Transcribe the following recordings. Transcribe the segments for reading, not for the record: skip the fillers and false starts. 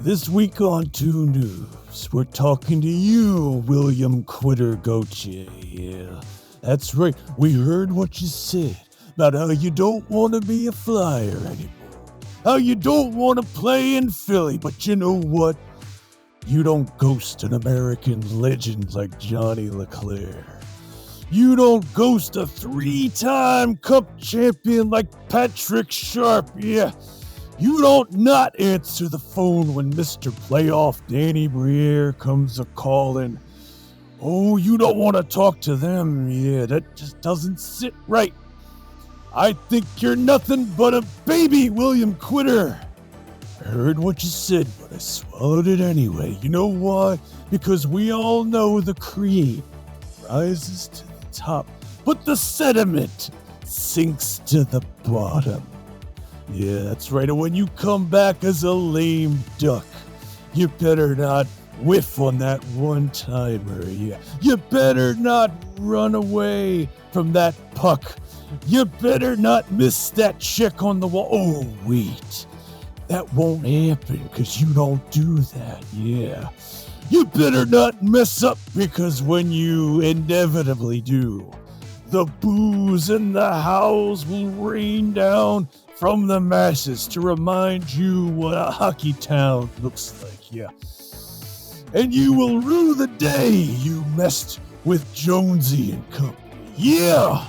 This week on Too Noobs, we're talking to you, William Cutter Gauthier. Yeah, that's right. We heard what you said about how you don't want to be a flyer anymore. How you don't want to play in Philly, but you know what? You don't ghost an American legend like Johnny LeClaire. You don't ghost a 3-time Cup champion like Patrick Sharp. Yeah. You don't not answer the phone when Mr. Playoff Danny Briere comes a-calling. Oh, you don't want to talk to them. Yeah, that just doesn't sit right. I think you're nothing but a baby, William Cutter. I heard what you said, but I swallowed it anyway. You know why? Because we all know the cream rises to the top, but the sediment sinks to the bottom. Yeah, that's right. And when you come back as a lame duck, you better not whiff on that one-timer. Yeah, you better not run away from that puck. You better not miss that check on the wall. Oh, wait. That won't happen because you don't do that. Yeah. You better not mess up because when you inevitably do, the boos and the howls will rain down from the masses to remind you what a hockey town looks like, yeah. And you will rue the day you messed with Jonesy and company, yeah.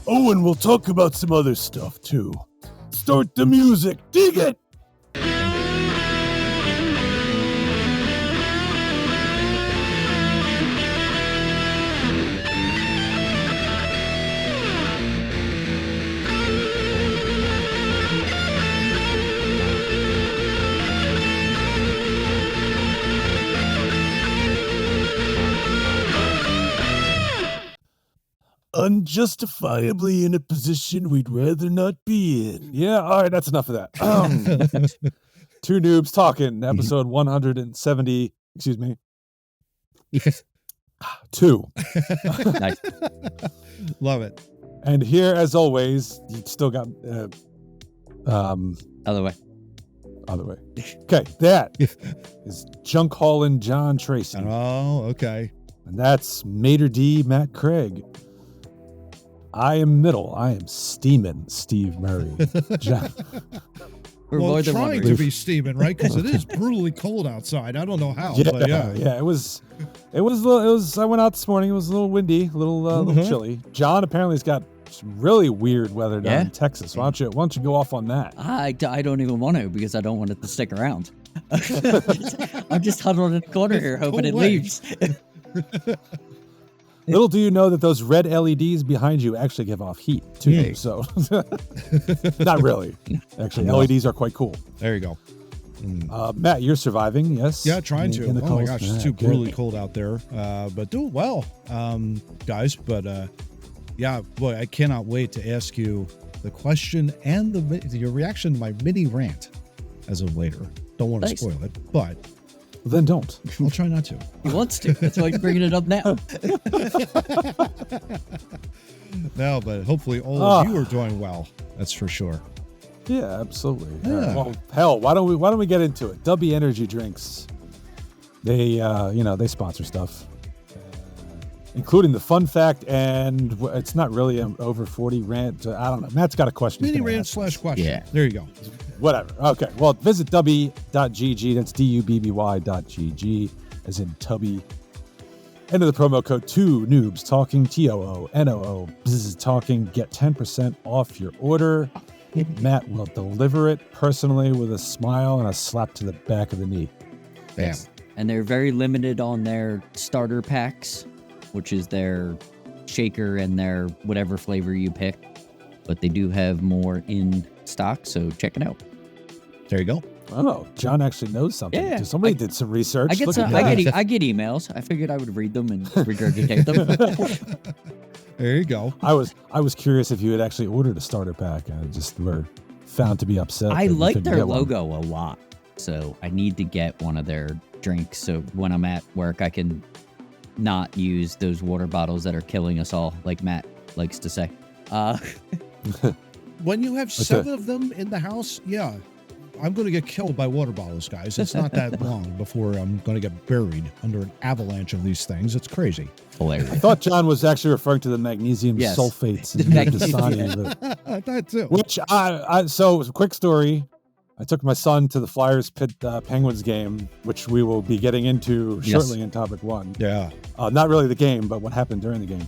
Oh, and we'll talk about some other stuff, too. Start the music, dig it! Unjustifiably in a position we'd rather not be in. Yeah, all right, that's enough of that. Two Noobs Talking, episode 170, excuse me. 2. Nice. Love it. And here, as always, you still got... Other way. Okay, that is Junk Haulin' John Tracy. Oh, okay. And that's Mater D. Matt Craig. I am middle. I am steaming Steve Murray. Well, trying to be steaming, right? Because it is brutally cold outside. I don't know how. Yeah, but yeah. It was. I went out this morning. It was a little windy, a little chilly. John apparently has got some really weird weather down in Texas. Why don't you go off on that? I don't even want to because I don't want it to stick around. I'm just huddled in the corner here hoping it leaves. Little do you know that those red LEDs behind you actually give off heat too. Yeah. So, not really. Actually, LEDs are quite cool. There you go. Matt, you're surviving, yes? Yeah, trying to. In the Oh cold. my gosh, it's too brutally cold out there. But doing well, guys. But yeah, boy, I cannot wait to ask you the question and your reaction to my mini rant as of later. Don't want to spoil it, but. Then don't. I'll try not to. He wants to. That's why he's bringing it up now. No, but hopefully all of you are doing well. That's for sure. Yeah, absolutely. Yeah. Well, hell, why don't we get into it? W Energy Drinks. They they sponsor stuff, including the fun fact, and it's not really an over 40 rant. I don't know. Matt's got a question. Mini rant / question. Yeah. There you go. Whatever. Okay. Well, visit tubby.gg. That's DUBBY.gg, as in Tubby. Enter the promo code 2 Noobs Talking, TOONOO. Bzz Talking. Get 10% off your order. Matt will deliver it personally with a smile and a slap to the back of the knee. Bam. And they're very limited on their starter packs, which is their shaker and their whatever flavor you pick. But they do have more in stock, so check it out. There you go. Oh, John actually knows something. Yeah. Somebody did some research. I get get emails. I figured I would read them and regurgitate them. There you go. I was curious if you had actually ordered a starter pack and just were found to be upset. I like their logo a lot, so I need to get one of their drinks. So when I'm at work, I can not use those water bottles that are killing us all, like Matt likes to say. When you have 7 of them in the house, yeah, I'm going to get killed by water bottles, guys. It's not that long before I'm going to get buried under an avalanche of these things. It's crazy. Hilarious. I thought John was actually referring to the magnesium Yes. sulfates The in your magnesium. Dasani. That too. Which so quick story. I took my son to the Flyers Penguins game, which we will be getting into shortly in topic 1. Yeah. Not really the game, but what happened during the game.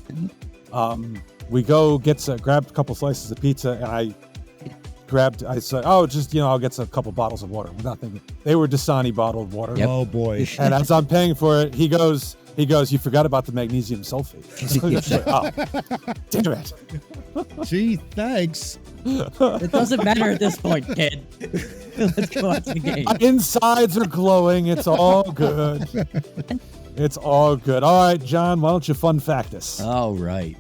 We go grabbed a couple slices of pizza, and I said, oh, just, I'll get a couple bottles of water. Without thinking, they were Dasani bottled water. Yep. Oh boy. And as I'm paying for it, he goes, you forgot about the magnesium sulfate. Oh, damn it. Gee, thanks. It doesn't matter at this point, kid. Let's go watch the game. My insides are glowing. It's all good. It's all good. All right, John, why don't you fun fact us? All right.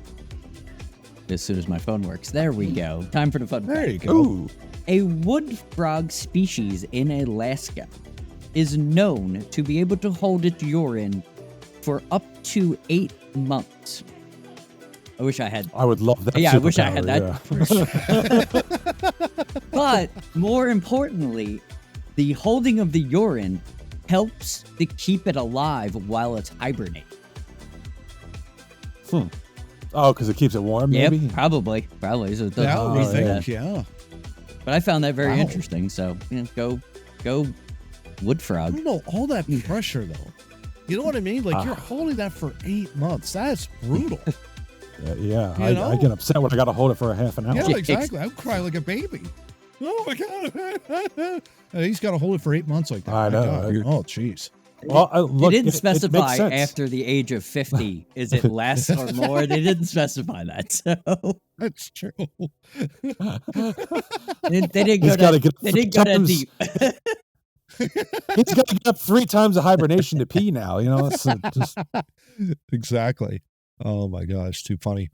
As soon as my phone works. There we go. Time for the fun There fact. you go. Ooh. A wood frog species in Alaska is known to be able to hold its urine for up to 8 months. I wish I had. I would love that. Yeah, I wish I had superpower, that. But more importantly, the holding of the urine helps to keep it alive while it's hibernating. Oh, because it keeps it warm, maybe? Yep, probably. So it does That would reason be that. yeah. But I found that very Wow. interesting. So go wood I frog. don't know, all that pressure though. You know what I mean? Like you're holding that for 8 months. That's brutal. Yeah. You I know? get upset when I got to hold it for a half an hour. Yeah, exactly. I'm crying like a baby. Oh my god. And he's got to hold it for 8 months like that. I My know. God. Oh, jeez. Well, look, They didn't it makes specify sense. after the age of 50. Is it less or more? They didn't specify that. So That's true. they didn't He's go gotta that, get they didn't go that times- deep. He's got to get up 3 times the hibernation to pee now. It's just Exactly. Oh my gosh, too funny.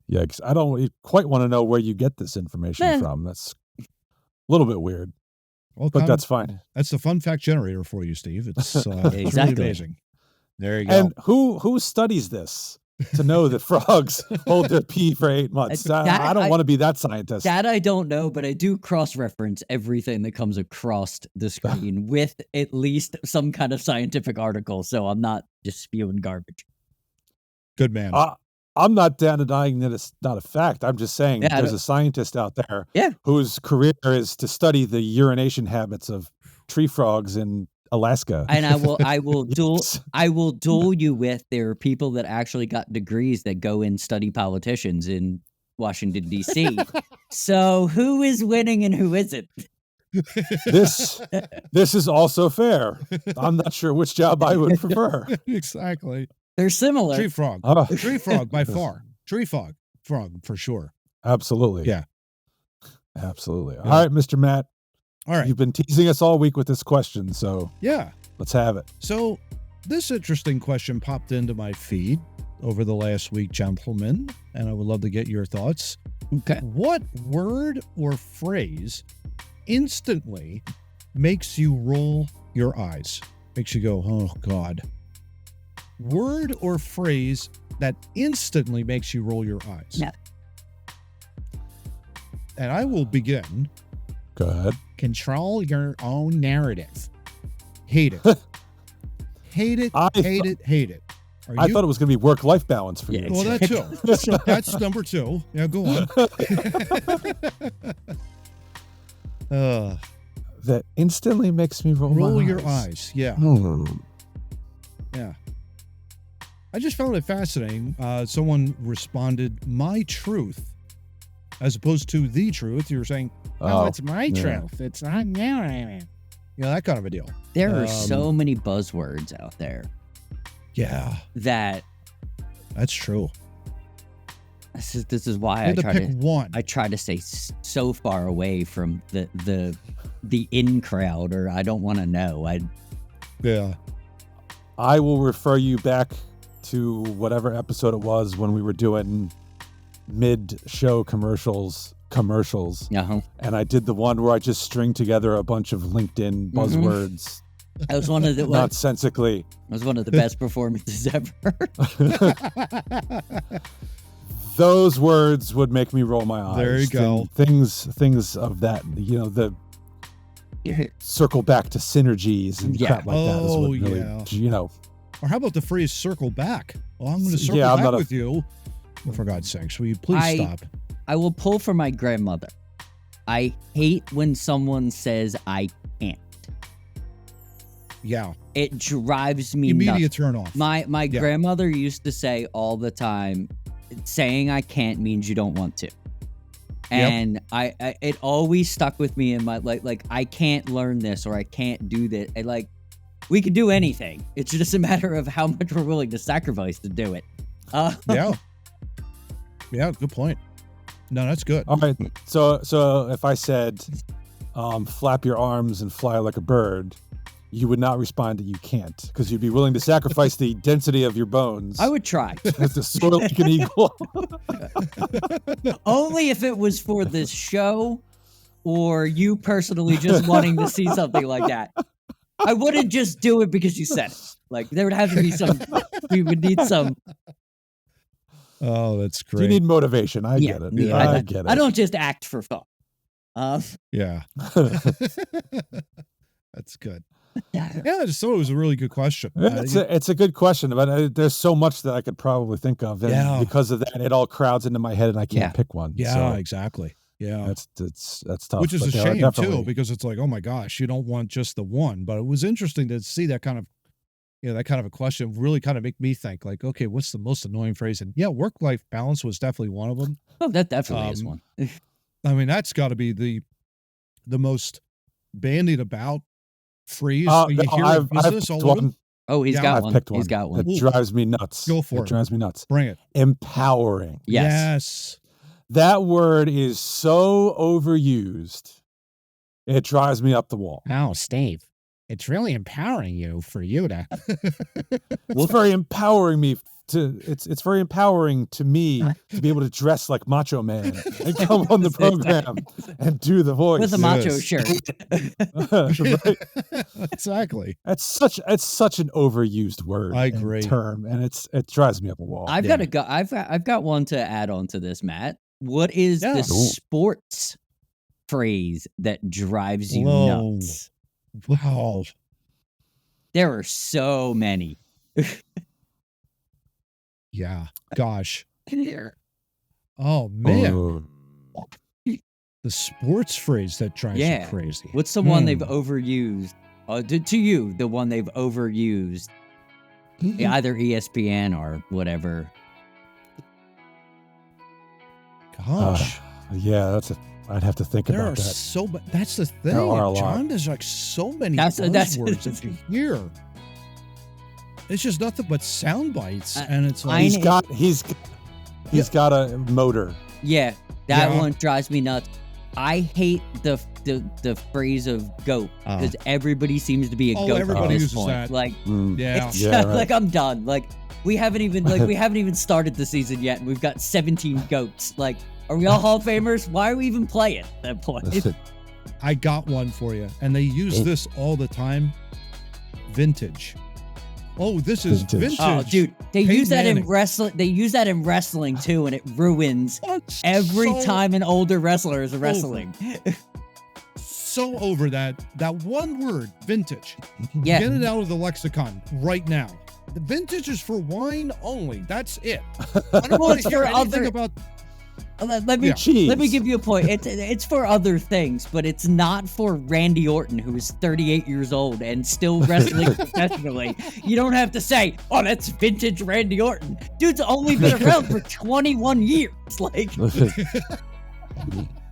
yeah. 'Cause I don't quite want to know where you get this information Eh. from. That's a little bit weird, Well, but that's fine. that's the fun fact generator for you, Steve. It's really Exactly. amazing. There you go. And who studies this to know that frogs hold their pee for 8 months? I don't want to be that scientist. That I don't know, but I do cross-reference everything that comes across the screen with at least some kind of scientific article, so I'm not just spewing garbage. Good man. I'm not denying that it's not a fact. I'm just saying Yeah, I there's don't- a scientist out there Yeah. whose career is to study the urination habits of tree frogs in Alaska. And I will Yes. duel you with there are people that actually got degrees that go and study politicians in Washington D.C. So who is winning and who isn't? This is also fair. I'm not sure which job I would prefer. Exactly. They're similar. Tree frog. Oh, Tree frog by far. Tree frog for sure. absolutely. Yeah. Absolutely. All Yeah. right, Mr. Matt. All right. You've been teasing us all week with this question, so Yeah. let's have it. So this interesting question popped into my feed over the last week, gentlemen, and I would love to get your thoughts. Okay. What word or phrase instantly makes you roll your eyes? Makes you go, oh God. Word or phrase that instantly makes you roll your eyes. Yeah. And I will begin. Go ahead. Control your own narrative. Hate it. Hate it. I Hate it. Hate it. Are I you- thought it was going to be work-life balance for Yeah, you. Well, that too. That's number 2. Yeah, go on. That instantly makes me roll Roll my your eyes. Yeah. Yeah. I just found it fascinating. Someone responded, my truth, as opposed to the truth. You were saying, Oh, it's my yeah. truth. It's not you. You know, that kind of a deal. There are so many buzzwords out there Yeah, that that's true. this is why I I had to try pick to one. I try to stay so far away from the in crowd, or I don't want to know. Yeah. I will refer you back to whatever episode it was when we were doing mid-show commercials, and I did the one where I just string together a bunch of LinkedIn buzzwords That was one of the nonsensically. was one of the best performances ever. Those words would make me roll my eyes. There you go. Things of that, circle back to synergies and crap like that. Is what really, you know. Or how about the phrase "circle back"? Well, I'm going to circle back with you. Well, for God's sakes, will you please stop? I will pull for my grandmother. I hate when someone says I can't. Yeah. It drives me nuts. Immediate turn off. My grandmother used to say all the time, saying I can't means you don't want to. And I it always stuck with me in my like I can't learn this or I can't do this. And like we could do anything. It's just a matter of how much we're willing to sacrifice to do it. Yeah, good point. No, that's good. All right. So if I said flap your arms and fly like a bird, you would not respond that you can't, because you'd be willing to sacrifice the density of your bones. I would try. To soar like an eagle. Only if it was for this show or you personally just wanting to see something like that. I wouldn't just do it because you said it. Like, there would have to be some, we would need some. Oh, that's great. You need motivation. I get it. Yeah, I get it. I don't just act for fun. Yeah. That's good. Yeah, I just thought it was a really good question. It's a good question, but there's so much that I could probably think of, and because of that, it all crowds into my head, and I can't pick one. Yeah, exactly. Yeah, that's tough. Which is a shame too, because it's like, oh my gosh, you don't want just the one. But it was interesting to see that kind of, that kind of a question really kind of make me think, like, okay, what's the most annoying phrase? And work-life balance was definitely one of them. Oh, that definitely is one. I mean, that's got to be the most bandied about phrase you hear in business all over. Oh, he's got one. Picked one. He's got one. It drives me nuts. Go for it. It drives me nuts. Bring it. Empowering. Yes. That word is so overused. It drives me up the wall. Oh, Steve, it's really empowering you for you to. It's very empowering me to. It's very empowering to me to be able to dress like Macho Man and come on the program and do the voice with a Macho shirt. Right? Exactly. It's such an overused word. I agree. Term, and it drives me up a wall. I've got one to add on to this, Matt. What is the sports phrase that drives you nuts? Wow. There are so many. Yeah. Gosh. Oh, man. The sports phrase that drives you crazy. What's the one they've overused? To you, the one they've overused. Either ESPN or whatever. Gosh. I'd have to think about that. That's the thing, John. There's like so many words that you hear. It's just nothing but sound bites, and it's like he's got a motor. Yeah, that one drives me nuts. I hate the phrase of goat because everybody seems to be a goat at this point. That. Like, right. Like I'm done. Like we haven't even started the season yet, and we've got 17 goats. Like, are we all Hall of Famers? Why are we even playing at that point? I got one for you, and they use this all the time. Vintage. Oh, this is vintage. Oh, dude, they use that in wrestling. They use that in wrestling too, and it ruins every time an older wrestler is wrestling. So over that one word, vintage. Yeah. Get it out of the lexicon right now. The vintage is for wine only. That's it. I don't want to hear anything about. Let me give you a point. It's for other things, but it's not for Randy Orton, who is 38 years old and still wrestling professionally. You don't have to say, "Oh, that's vintage Randy Orton." Dude's only been around for 21 years. Like,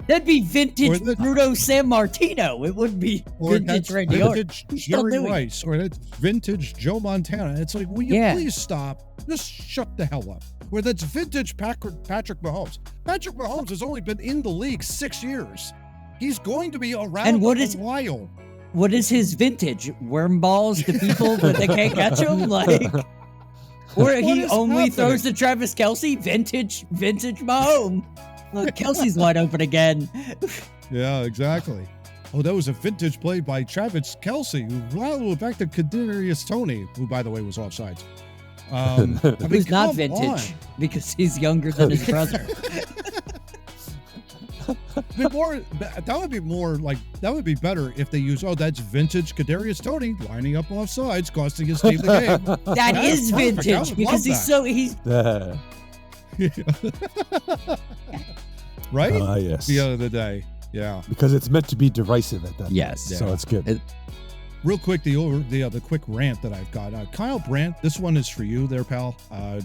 that'd be vintage Bruno Sammartino. It wouldn't be vintage Randy Orton. Jerry Rice, or that's vintage Joe Montana. It's like, will you please stop? Just shut the hell up. Where that's vintage Patrick Mahomes. Patrick Mahomes has only been in the league 6 years. He's going to be around a while. What is his vintage? Worm balls to people that they can't catch him? Like, or he only throws to Travis Kelce? Vintage Mahomes. Look, Kelsey's wide open again. Yeah, exactly. Oh, that was a vintage play by Travis Kelce. Well, back to Kadarius Toney, who, by the way, was offsides. Who's not vintage because he's younger than his brother. be more. That would be more like that would be better if they use. Oh, that's vintage Kadarius Toney lining up off sides, costing his team the game. That is perfect. vintage because he's right. Yes. The end of the day, yeah. Because it's meant to be derisive at that. Yes. point, so it's good. Real quick, the quick rant that I've got. Kyle Brandt, this one is for you there, pal.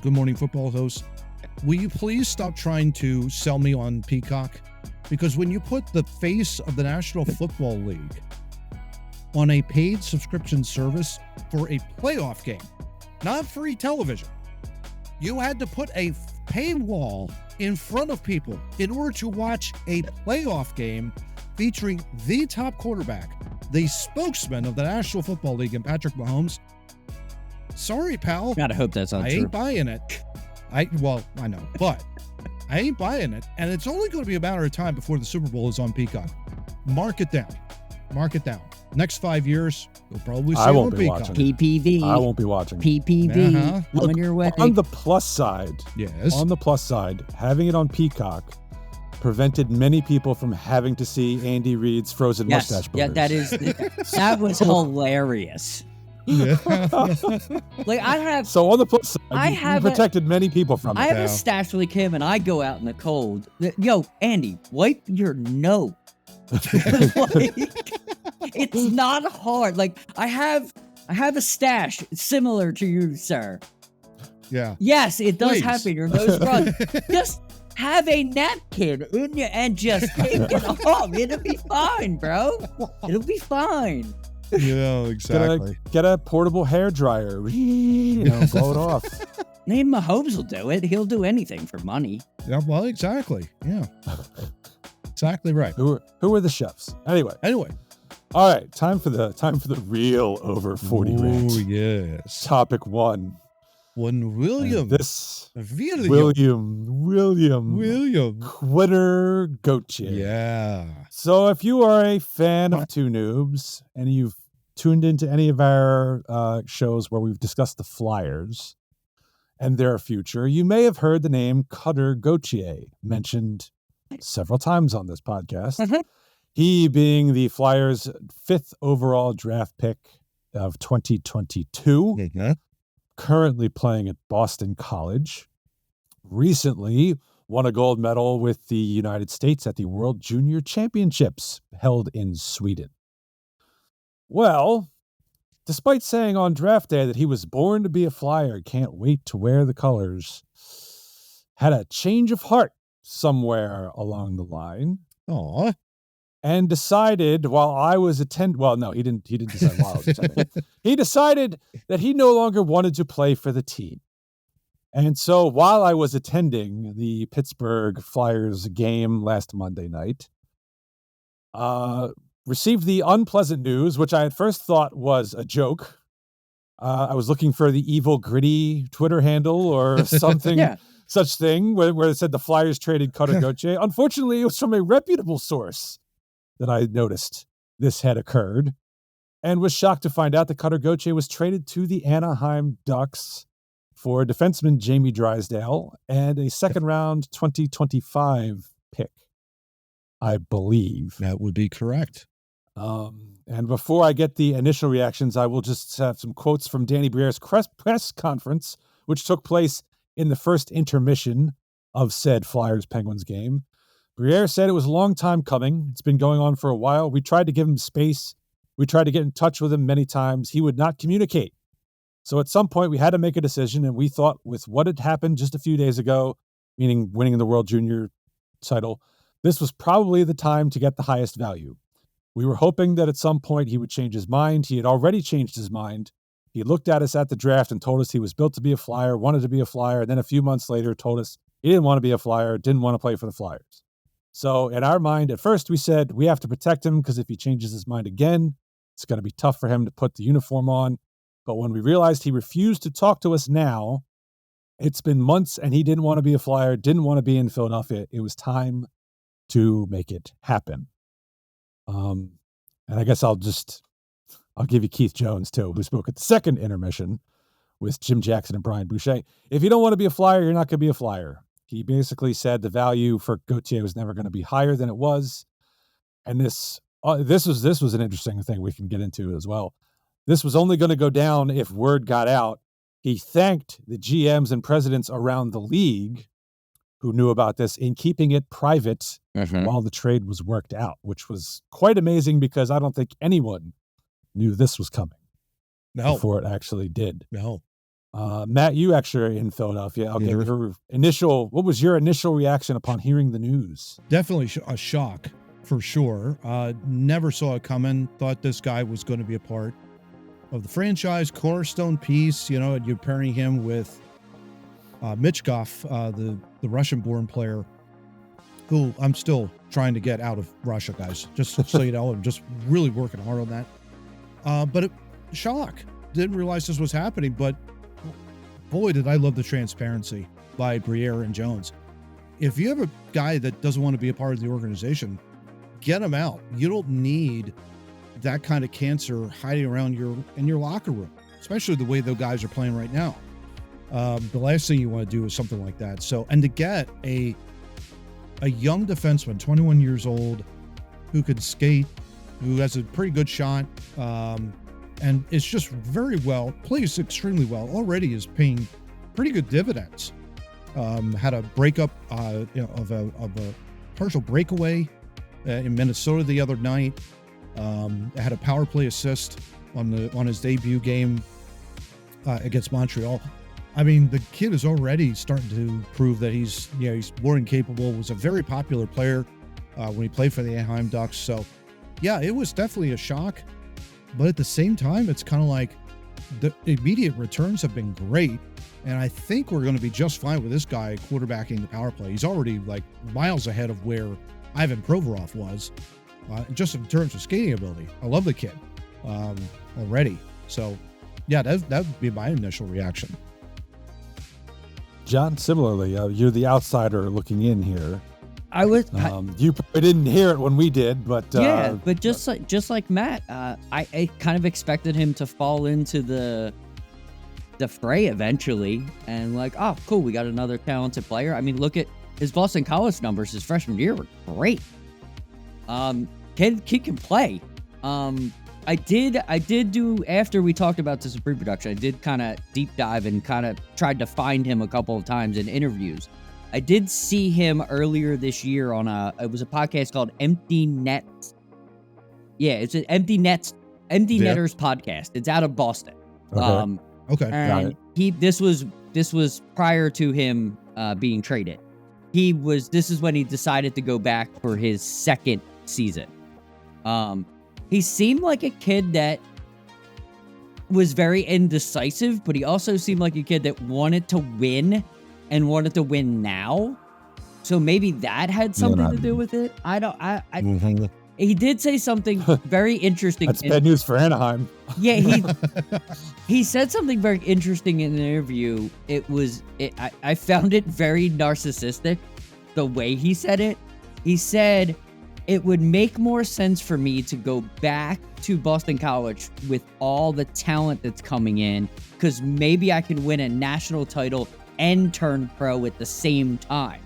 Good Morning Football host. Will you please stop trying to sell me on Peacock? Because when you put the face of the National Football League on a paid subscription service for a playoff game, not free television, you had to put a paywall in front of people in order to watch a playoff game featuring the top quarterback, the spokesman of the National Football League, and Patrick Mahomes. Sorry, pal. Gotta hope that's not I true. ain't buying it. I know, but I ain't buying it. And it's only going to be a matter of time before the Super Bowl is on Peacock. Mark it down. Mark it down. Next 5 years, you'll probably see it on Peacock. watching. PPV. I won't be watching. PPV. Uh-huh. Coming your way. On the plus side, Yes. having it on Peacock prevented many people from having to see Andy Reid's frozen mustache Yeah, boogers. that was hilarious. Yeah. Like I have So on the plus side, I you have a- protected many people from I it. have a stash like him, and I go out in the cold. Yo, Andy, wipe your nose. Like, it's not hard. Like I have a stash similar to you, sir. Yeah. Yes, it does Please. happen. Your nose runs. Just have a napkin in you and just take it off. It'll be fine, bro. It'll be fine. Yeah, exactly. Get a portable hair dryer. Blow it off. Name Mahomes will do it. He'll do anything for money. Yeah, well, exactly. Yeah. Exactly right. Who are the chefs? Anyway, all right. Time for the real over 40 rant. Oh, yes. Topic 1. When William. William. Cutter Gauthier. Yeah. So if you are a fan of Two Noobs and you've tuned into any of our shows where we've discussed the Flyers and their future, you may have heard the name Cutter Gauthier mentioned several times on this podcast. Mhm. He being the Flyers' 5th overall draft pick of 2022, currently playing at Boston College, recently won a gold medal with the United States at the World Junior Championships held in Sweden. Well, despite saying on draft day that he was born to be a Flyer, can't wait to wear the colors, had a change of heart somewhere along the line. Aw. And decided while I was well, no, he didn't decide while I was attending. He decided that he no longer wanted to play for the team. And so while I was attending the Pittsburgh Flyers game last Monday night, received the unpleasant news, which I at first thought was a joke. I was looking for the evil gritty Twitter handle or something, such thing, where it said the Flyers traded Cutter Gauthier. Unfortunately, it was from a reputable source that I noticed this had occurred, and was shocked to find out that Cutter Gauthier was traded to the Anaheim Ducks for defenseman Jamie Drysdale and a second-round 2025 pick, I believe. That would be correct. And before I get the initial reactions, I will just have some quotes from Danny Briere's press conference, which took place in the first intermission of said Flyers-Penguins game. Briere said it was a long time coming. It's been going on for a while. We tried to give him space. We tried to get in touch with him many times. He would not communicate. So at some point, we had to make a decision, and we thought with what had happened just a few days ago, meaning winning the World Junior title, this was probably the time to get the highest value. We were hoping that at some point he would change his mind. He had already changed his mind. He looked at us at the draft and told us he was built to be a Flyer, wanted to be a Flyer, and then a few months later told us he didn't want to be a Flyer, didn't want to play for the Flyers. So in our mind, at first we said we have to protect him because if he changes his mind again, it's going to be tough for him to put the uniform on. But when we realized he refused to talk to us now, it's been months and he didn't want to be a Flyer, didn't want to be in Philadelphia. It was time to make it happen. And I guess I'll give you Keith Jones too, who spoke at the second intermission with Jim Jackson and Brian Boucher. If you don't want to be a Flyer, you're not going to be a Flyer. He basically said the value for Gauthier was never going to be higher than it was. and this was an interesting thing we can get into as well. This was only going to go down if word got out. He thanked the GMs and presidents around the league who knew about this in keeping it private while the trade was worked out, which was quite amazing because I don't think anyone knew this was coming before it actually did. No. Matt, you actually are in Philadelphia. Okay, what was your initial reaction upon hearing the news? Definitely a shock for sure. Never saw it coming. Thought this guy was going to be a part of the franchise, cornerstone piece. You know, you're pairing him with Michkov, the Russian-born player, who I'm still trying to get out of Russia, guys. Just so you know, I'm just really working hard on that. But shock. Didn't realize this was happening, but boy, did I love the transparency by Briere and Jones. If you have a guy that doesn't want to be a part of the organization, get him out. You don't need that kind of cancer hiding around in your locker room, especially the way the guys are playing right now. The last thing you want to do is something like that. So, and to get a young defenseman, 21 years old, who could skate, who has a pretty good shot, and it's just plays extremely well. Already is paying pretty good dividends. Had a breakup of a partial breakaway in Minnesota the other night. Had a power play assist on his debut game against Montreal. I mean, the kid is already starting to prove that he's more than capable. Was a very popular player when he played for the Anaheim Ducks. So, yeah, it was definitely a shock. But at the same time, it's kind of like the immediate returns have been great. And I think we're going to be just fine with this guy quarterbacking the power play. He's already like miles ahead of where Ivan Provorov was, just in terms of skating ability. I love the kid already. So, yeah, that would be my initial reaction. John, similarly, you're the outsider looking in here. You probably didn't hear it when we did, but but just like Matt, I kind of expected him to fall into the fray eventually, and like, oh, cool, we got another talented player. I mean, look at his Boston College numbers his freshman year were great. Kid can play. I did do, after we talked about this in pre-production, I did kind of deep dive and kind of tried to find him a couple of times in interviews. I did see him earlier this year on it was a podcast called Empty Nets. Yeah, it's an Empty Netters podcast. It's out of Boston. Okay. And this was prior to him being traded. This is when he decided to go back for his second season. He seemed like a kid that was very indecisive, but he also seemed like a kid that wanted to win and wanted to win now. So maybe that had something to do with it. He did say something very interesting. That's bad news for Anaheim. Yeah, he said something very interesting in an interview. I found it very narcissistic, the way he said it. He said, it would make more sense for me to go back to Boston College with all the talent that's coming in, because maybe I can win a national title and turn pro at the same time.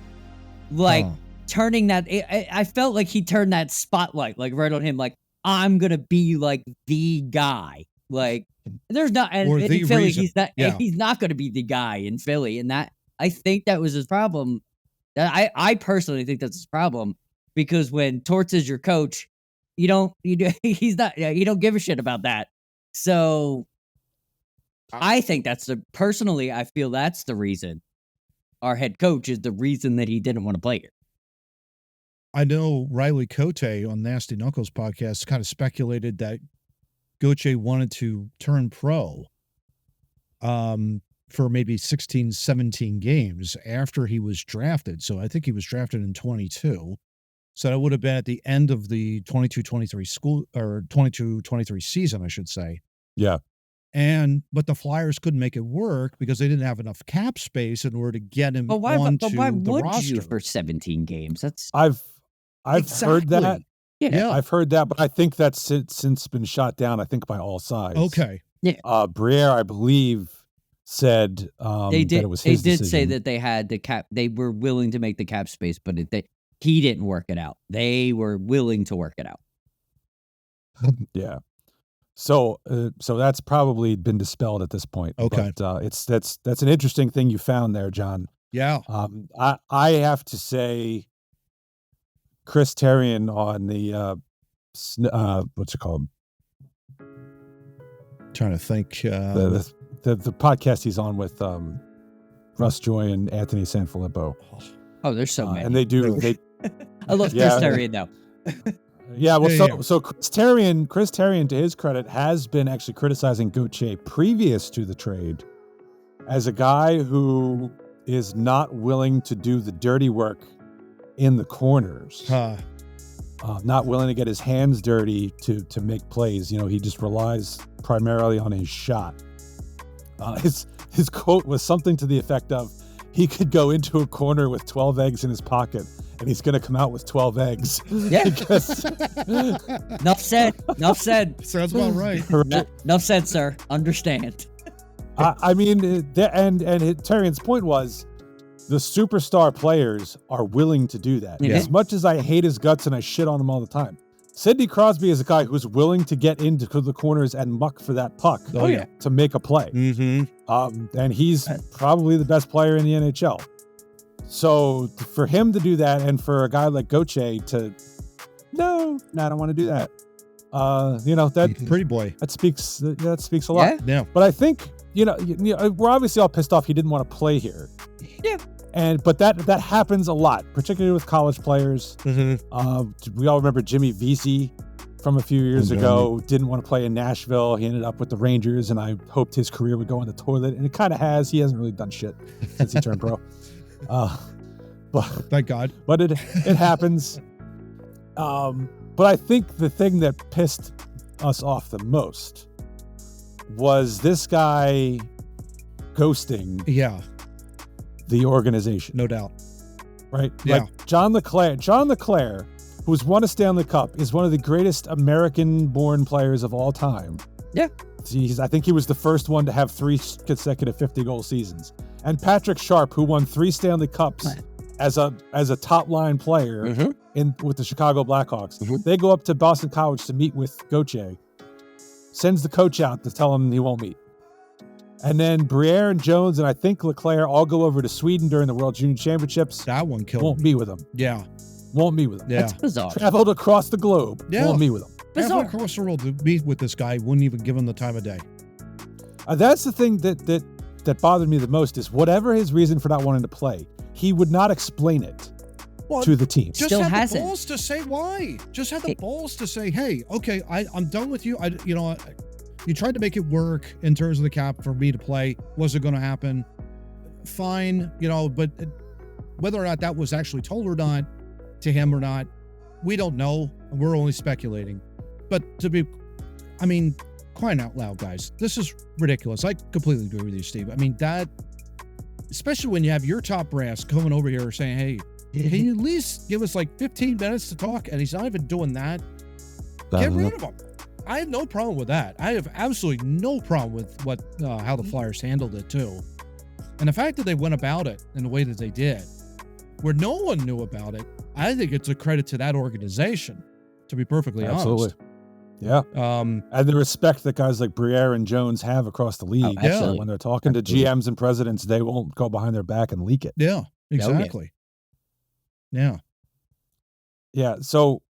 Like, turning that, I felt like he turned that spotlight, like, right on him, like, I'm going to be, like, the guy. Like, there's not, and in Philly, he's not going to be the guy in Philly, and that, I think that was his problem. I personally think that's his problem. Because when Torts is your coach, you don't give a shit about that. So I think I feel that's the reason. Our head coach is the reason that he didn't want to play here. I know Riley Cote on Nasty Knuckles podcast kind of speculated that Gauthier wanted to turn pro for maybe 16, 17 games after he was drafted. So I think he was drafted in 22. So that would have been at the end of the 22-23 season, I should say. Yeah. But the Flyers couldn't make it work because they didn't have enough cap space in order to get him onto the roster. But why would you for 17 games? I've heard that. Yeah, I've heard that, but I think that's since been shot down, I think, by all sides. Okay. Yeah. Briere, I believe, said that it was his decision. Say that they had the cap. They were willing to make the cap space, but He didn't work it out. They were willing to work it out. Yeah. So that's probably been dispelled at this point. Okay. But that's an interesting thing you found there, John. Yeah. I have to say, Chris Terrian on the what's it called? Trying to think. The podcast he's on with Russ Joy and Anthony Sanfilippo. Oh, there's so many. And they I love Chris Terrian though. Yeah, well, so Chris Terrian, to his credit, has been actually criticizing Gauthier previous to the trade as a guy who is not willing to do the dirty work in the corners. Not willing to get his hands dirty to make plays. He just relies primarily on his shot. His quote was something to the effect of, he could go into a corner with 12 eggs in his pocket, and he's going to come out with 12 eggs. Yeah. Enough said. Sounds about right. Enough said, sir. Understand. I mean, Terrian's point was, the superstar players are willing to do that. Yeah. As much as I hate his guts and I shit on him all the time, Sidney Crosby is a guy who's willing to get into the corners and muck for that puck to make a play. Mm-hmm. And he's probably the best player in the NHL. So for him to do that, and for a guy like Gauthier to, no, I don't want to do that. That Pretty boy. that speaks a lot. Yeah. But I think we're obviously all pissed off he didn't want to play here. Yeah. But that happens a lot, particularly with college players. Mm-hmm. We all remember Jimmy Vesey from a few years ago. Didn't want to play in Nashville. He ended up with the Rangers, and I hoped his career would go in the toilet, and it kind of has. He hasn't really done shit since he turned pro. But Thank God. But it happens. But I think the thing that pissed us off the most was this guy ghosting the organization. No doubt. Right? Yeah. Like John LeClair, who's won a Stanley Cup, is one of the greatest American-born players of all time. Yeah. I think he was the first one to have 3 consecutive 50-goal seasons. And Patrick Sharp, who won 3 Stanley Cups as a top-line player with the Chicago Blackhawks. They go up to Boston College to meet with Gauthier. Sends the coach out to tell him he won't meet. And then Briere and Jones and I think LeClair all go over to Sweden during the World Junior Championships. That one killed Won't me. meet with him. Yeah. Won't meet with him. Yeah. That's bizarre. Traveled across the globe. Yeah. Won't meet with him. Halfway across the world to meet with this guy, wouldn't even give him the time of day. That's the thing that bothered me the most is whatever his reason for not wanting to play, he would not explain it to the team. Just Still had hasn't. the balls to say why. Just had the balls to say, hey, okay, I'm done with you. You tried to make it work in terms of the cap for me to play. Was it going to happen? Fine, but whether or not that was actually told or not to him or not, we don't know. We're only speculating. But crying out loud, guys, this is ridiculous. I completely agree with you, Steve. I mean, that, especially when you have your top brass coming over here saying, hey, can you at least give us like 15 minutes to talk? And he's not even doing that. Get rid of him. I have no problem with that. I have absolutely no problem with how the Flyers handled it too. And the fact that they went about it in the way that they did, where no one knew about it, I think it's a credit to that organization, to be perfectly honest. Yeah. And the respect that guys like Briere and Jones have across the league. absolutely. When they're talking to GMs and presidents, they won't go behind their back and leak it. Yeah, exactly. Yeah. Yeah. So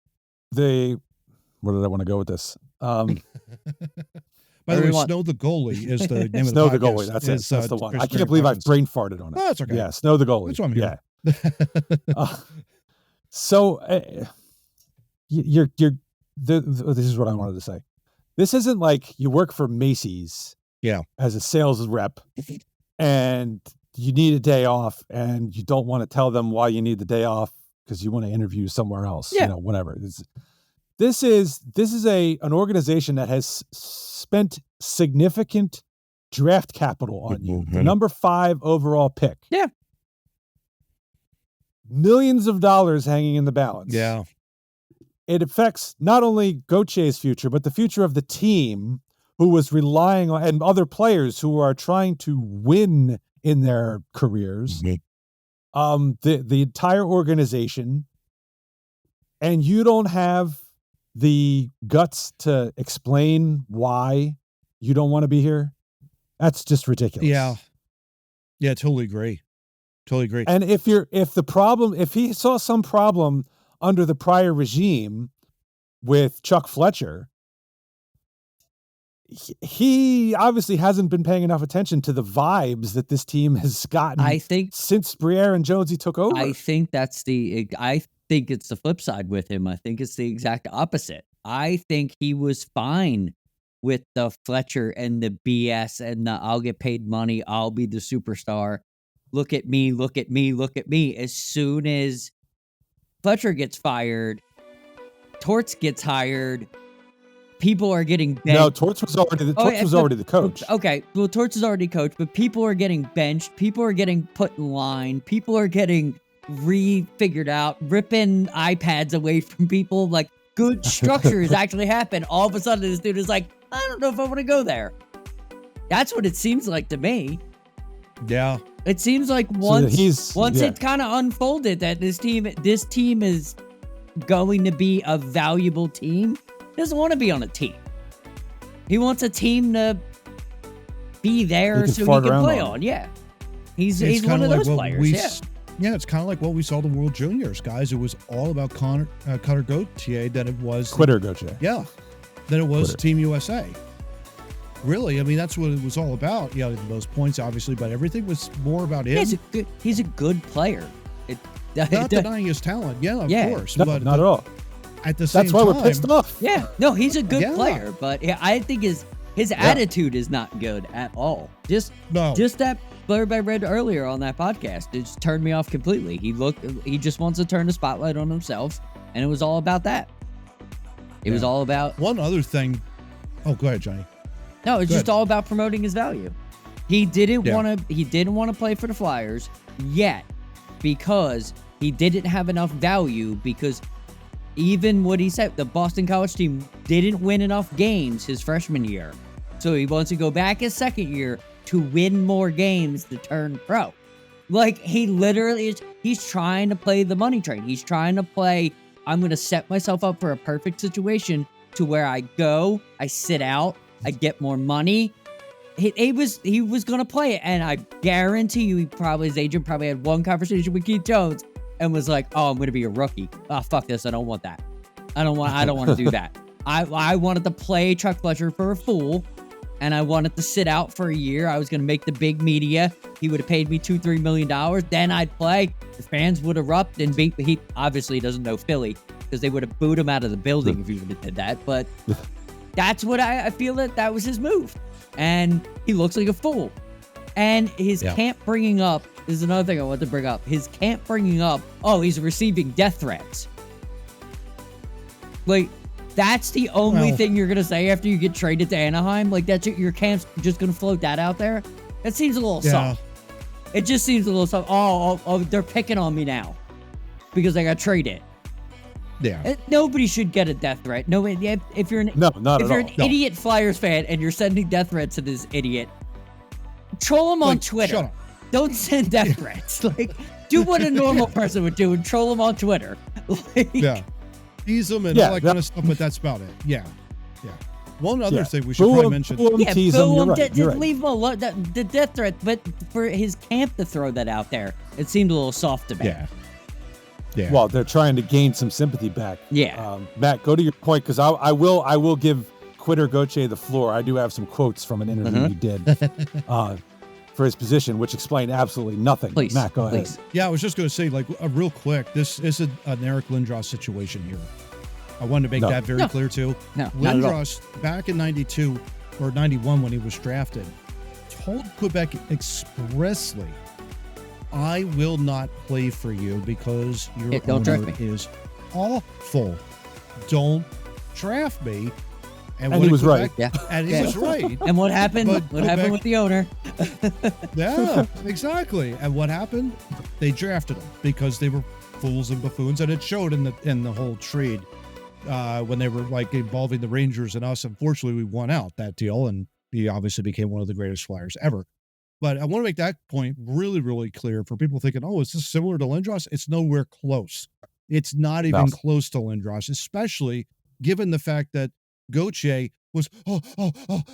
where did I want to go with this? By the way, Snow the Goalie is the name Snow of the the podcast. Goalie. That's it. That's the one. I Chris can't believe I've Evans. brain farted on it. Oh, that's okay. Yeah. Snow the Goalie. That's what I'm here. Yeah. This is what I wanted to say. This isn't like you work for Macy's as a sales rep and you need a day off and you don't want to tell them why you need the day off because you want to interview somewhere else, whatever. This is an organization that has spent significant draft capital on you. The number 5 overall pick. Yeah. Millions of dollars hanging in the balance. Yeah. It affects not only Gauthier's future, but the future of the team who was relying on, and other players who are trying to win in their careers. The entire organization and you don't have the guts to explain why you don't want to be here, that's just ridiculous. Yeah. Yeah, totally agree. Totally agree. And if he saw some problem under the prior regime with Chuck Fletcher, he obviously hasn't been paying enough attention to the vibes that this team has gotten. I think since Briere and Jonesy took over. I think it's the flip side with him. I think it's the exact opposite. I think he was fine with the Fletcher and the BS and the I'll get paid money, I'll be the superstar. Look at me, look at me, look at me. As soon as Fletcher gets fired, Torts gets hired, people are getting benched. No, Torts was already the coach. Okay, well, Torts is already coach, but people are getting benched. People are getting put in line. People are getting re-figured out, ripping iPads away from people. Like, good structure has actually happened. All of a sudden, this dude is like, I don't know if I want to go there. That's what it seems like to me. Yeah. It seems like once it kind of unfolded that this team is going to be a valuable team. He doesn't want to be on a team. He wants a team to be there so he can play on. Yeah. He's one of those players. Yeah, it's kind of like what we saw the World Juniors, guys. It was all about Cutter Gauthier than it was Cutter Gauthier. Yeah. Than it was Team USA. Really, I mean, that's what it was all about. Yeah, those points, obviously, but everything was more about him. He's a good player. Not denying his talent. Yeah, of course. No, but not at all. At the same time, that's why we're pissed off. Yeah, no, he's a good player, but I think his attitude is not good at all. Just that blurb I read earlier on that podcast, it just turned me off completely. He just wants to turn the spotlight on himself, and it was all about that. It was all about one other thing. Oh, go ahead, Johnny. No, it's just all about promoting his value. He didn't want to play for the Flyers yet because he didn't have enough value, because even what he said, the Boston College team didn't win enough games his freshman year. So he wants to go back his second year to win more games to turn pro. Like, he literally he's trying to play the money train. He's trying to play, I'm going to set myself up for a perfect situation to where I go, I sit out, I get more money. He was going to play it, and I guarantee you his agent probably had one conversation with Keith Jones and was like, oh, I'm going to be a rookie. Oh, fuck this. I don't want that. I don't want to do that. I wanted to play Chuck Fletcher for a fool, and I wanted to sit out for a year. I was going to make the big media. He would have paid me $2-3 million. Then I'd play. The fans would erupt and beat. He obviously doesn't know Philly, because they would have booed him out of the building if he would have did that. But that's what I feel that was his move. And he looks like a fool. And his camp bringing up, this is another thing I want to bring up. His camp bringing up, oh, he's receiving death threats. Like, that's the only thing you're going to say after you get traded to Anaheim? Like, that's your camp's just going to float that out there? That seems a little soft. It just seems a little soft. Oh, they're picking on me now because I got traded. Yeah. Nobody should get a death threat. No, if you're an idiot Flyers fan and you're sending death threats to this idiot, troll him on Twitter. Shut up. Don't send death threats. Like, do what a normal person would do and troll him on Twitter. Tease him and all that kind of stuff, but that's about it. Yeah. One other thing we should probably mention. Tease him. You're right. Leave him alone. The death threat, but for his camp to throw that out there, it seemed a little soft to me. Yeah. Well, they're trying to gain some sympathy back. Yeah. Matt, go to your point, because I will give Cutter Gauthier the floor. I do have some quotes from an interview he did for his position, which explained absolutely nothing. Please, Matt, go ahead. Yeah, I was just going to say, like, real quick, this is an Eric Lindros situation here. I wanted to make that very clear, too. No, Lindros, back in 92 or 91 when he was drafted, told Quebec expressly, I will not play for you because your owner is awful. Don't draft me. And he was right. Yeah. And he was right. And what happened? What happened with the owner? Yeah, exactly. And what happened? They drafted him because they were fools and buffoons, and it showed in the whole trade when they were like involving the Rangers and us. Unfortunately, we won out that deal, and he obviously became one of the greatest Flyers ever. But I want to make that point really, really clear for people thinking, oh, is this similar to Lindros? It's nowhere close. It's not even No. close to Lindros, especially given the fact that Gauthier was, oh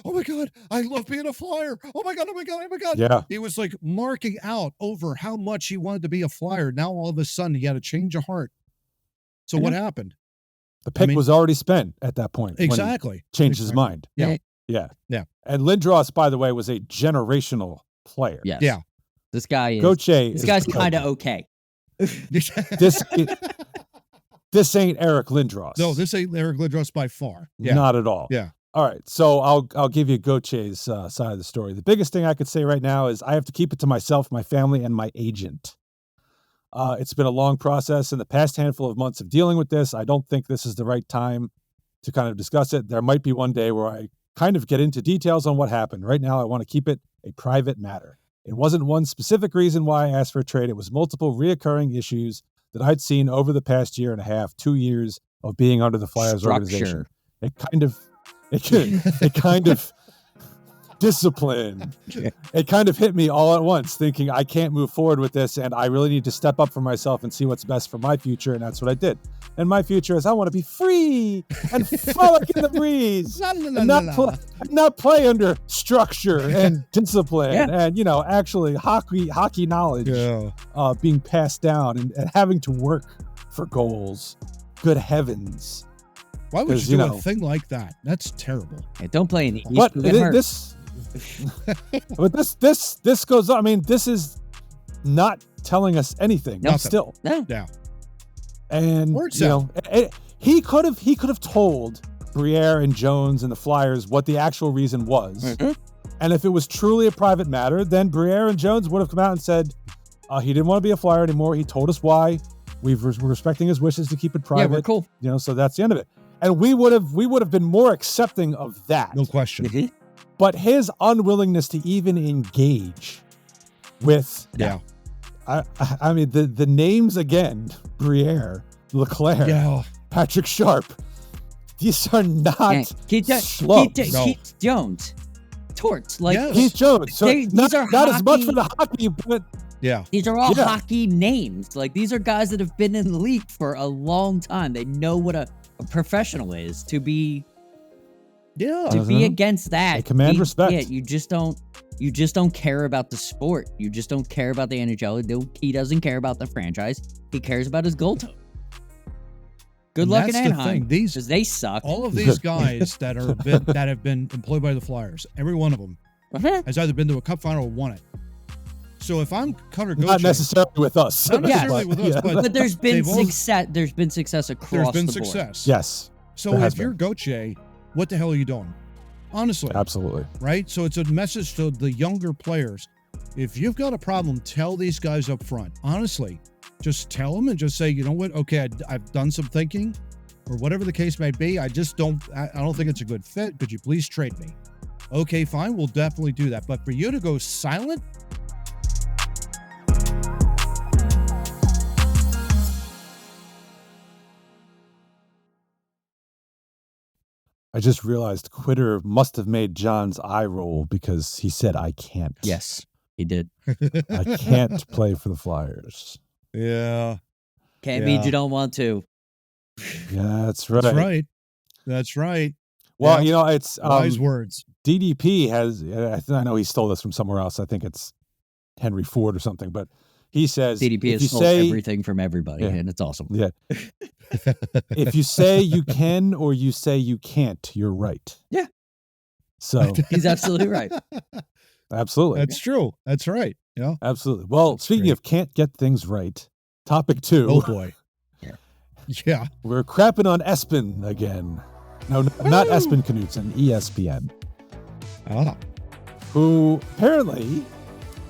my God, I love being a flyer. Oh my God. Yeah. He was like marking out over how much he wanted to be a flyer. Now all of a sudden he had a change of heart. So what happened? The pick was already spent at that point. Exactly. When he changed his mind. Yeah. Yeah. And Lindros, by the way, was a generational player. Yes. Yeah. This guy is. Gauthier This is guy's good. kind of okay. This ain't Eric Lindros. No, this ain't Eric Lindros by far. Yeah. Not at all. Yeah. All right. So I'll give you Gauthier's side of the story. The biggest thing I could say right now is I have to keep it to myself, my family, and my agent. It's been a long process in the past handful of months of dealing with this. I don't think this is the right time to kind of discuss it. There might be one day where I kind of get into details on what happened. Right now, I want to keep it a private matter. It wasn't one specific reason why I asked for a trade. It was multiple reoccurring issues that I'd seen over the past year and a half, 2 years of being under the Flyers organization. It kind of discipline. It kind of hit me all at once, thinking I can't move forward with this, and I really need to step up for myself and see what's best for my future, and that's what I did. And my future is I want to be free and frolic in the breeze, and not play under structure and discipline, and actually hockey knowledge being passed down and having to work for goals. Good heavens! Why would you do a thing like that? That's terrible. Hey, don't play in the East. But this goes on. I mean, this is not telling us anything. No. Still. No. Yeah. And he could have told Briere and Jones and the Flyers what the actual reason was. Mm-hmm. And if it was truly a private matter, then Briere and Jones would have come out and said he didn't want to be a Flyer anymore. He told us why. We're respecting his wishes to keep it private. Yeah, we're cool. So that's the end of it. And we would have been more accepting of that. No question. Mm-hmm. But his unwillingness to even engage with, I mean, the names again, Briere, Leclerc, Patrick Sharp, these are not Keith Jones, Torts, Keith Jones. So these are not hockey, as much for the hockey, but these are all hockey names. Like, these are guys that have been in the league for a long time. They know what a professional is. To be against that, they command respect. Yeah, you just don't care about the sport. You just don't care about the NHL. He doesn't care about the franchise. He cares about his goal total. Good luck in Anaheim, because they suck. All of these guys that have been employed by the Flyers, every one of them has either been to a Cup final or won it. So if I'm Cutter Gauthier, not necessarily with us, but there's been success. There's been success across the board. Yes. So if you're Gauthier, what the hell are you doing? Honestly. Absolutely. Right? So it's a message to the younger players. If you've got a problem, tell these guys up front. Honestly, just tell them and just say, you know what? Okay, I've done some thinking, or whatever the case may be. I don't think it's a good fit. Could you please trade me? Okay, fine. We'll definitely do that. But for you to go silent, I just realized Quitter must have made John's eye roll because he said, I can't. Yes, he did. I can't play for the Flyers. Yeah. Can't mean you don't want to. Yeah, that's right. That's right. Well, it's wise words. DDP has, I know he stole this from somewhere else. I think it's Henry Ford or something, but he says DDP has stole everything from everybody, and it's awesome. Yeah. If you say you can or you say you can't, you're right. Yeah. So he's absolutely right. Absolutely. That's true. That's right. Yeah. Absolutely. Well, speaking of can't get things right, topic 2. Oh boy. Yeah. We're crapping on Espen again. No, not Espen Knutson, ESPN. Who apparently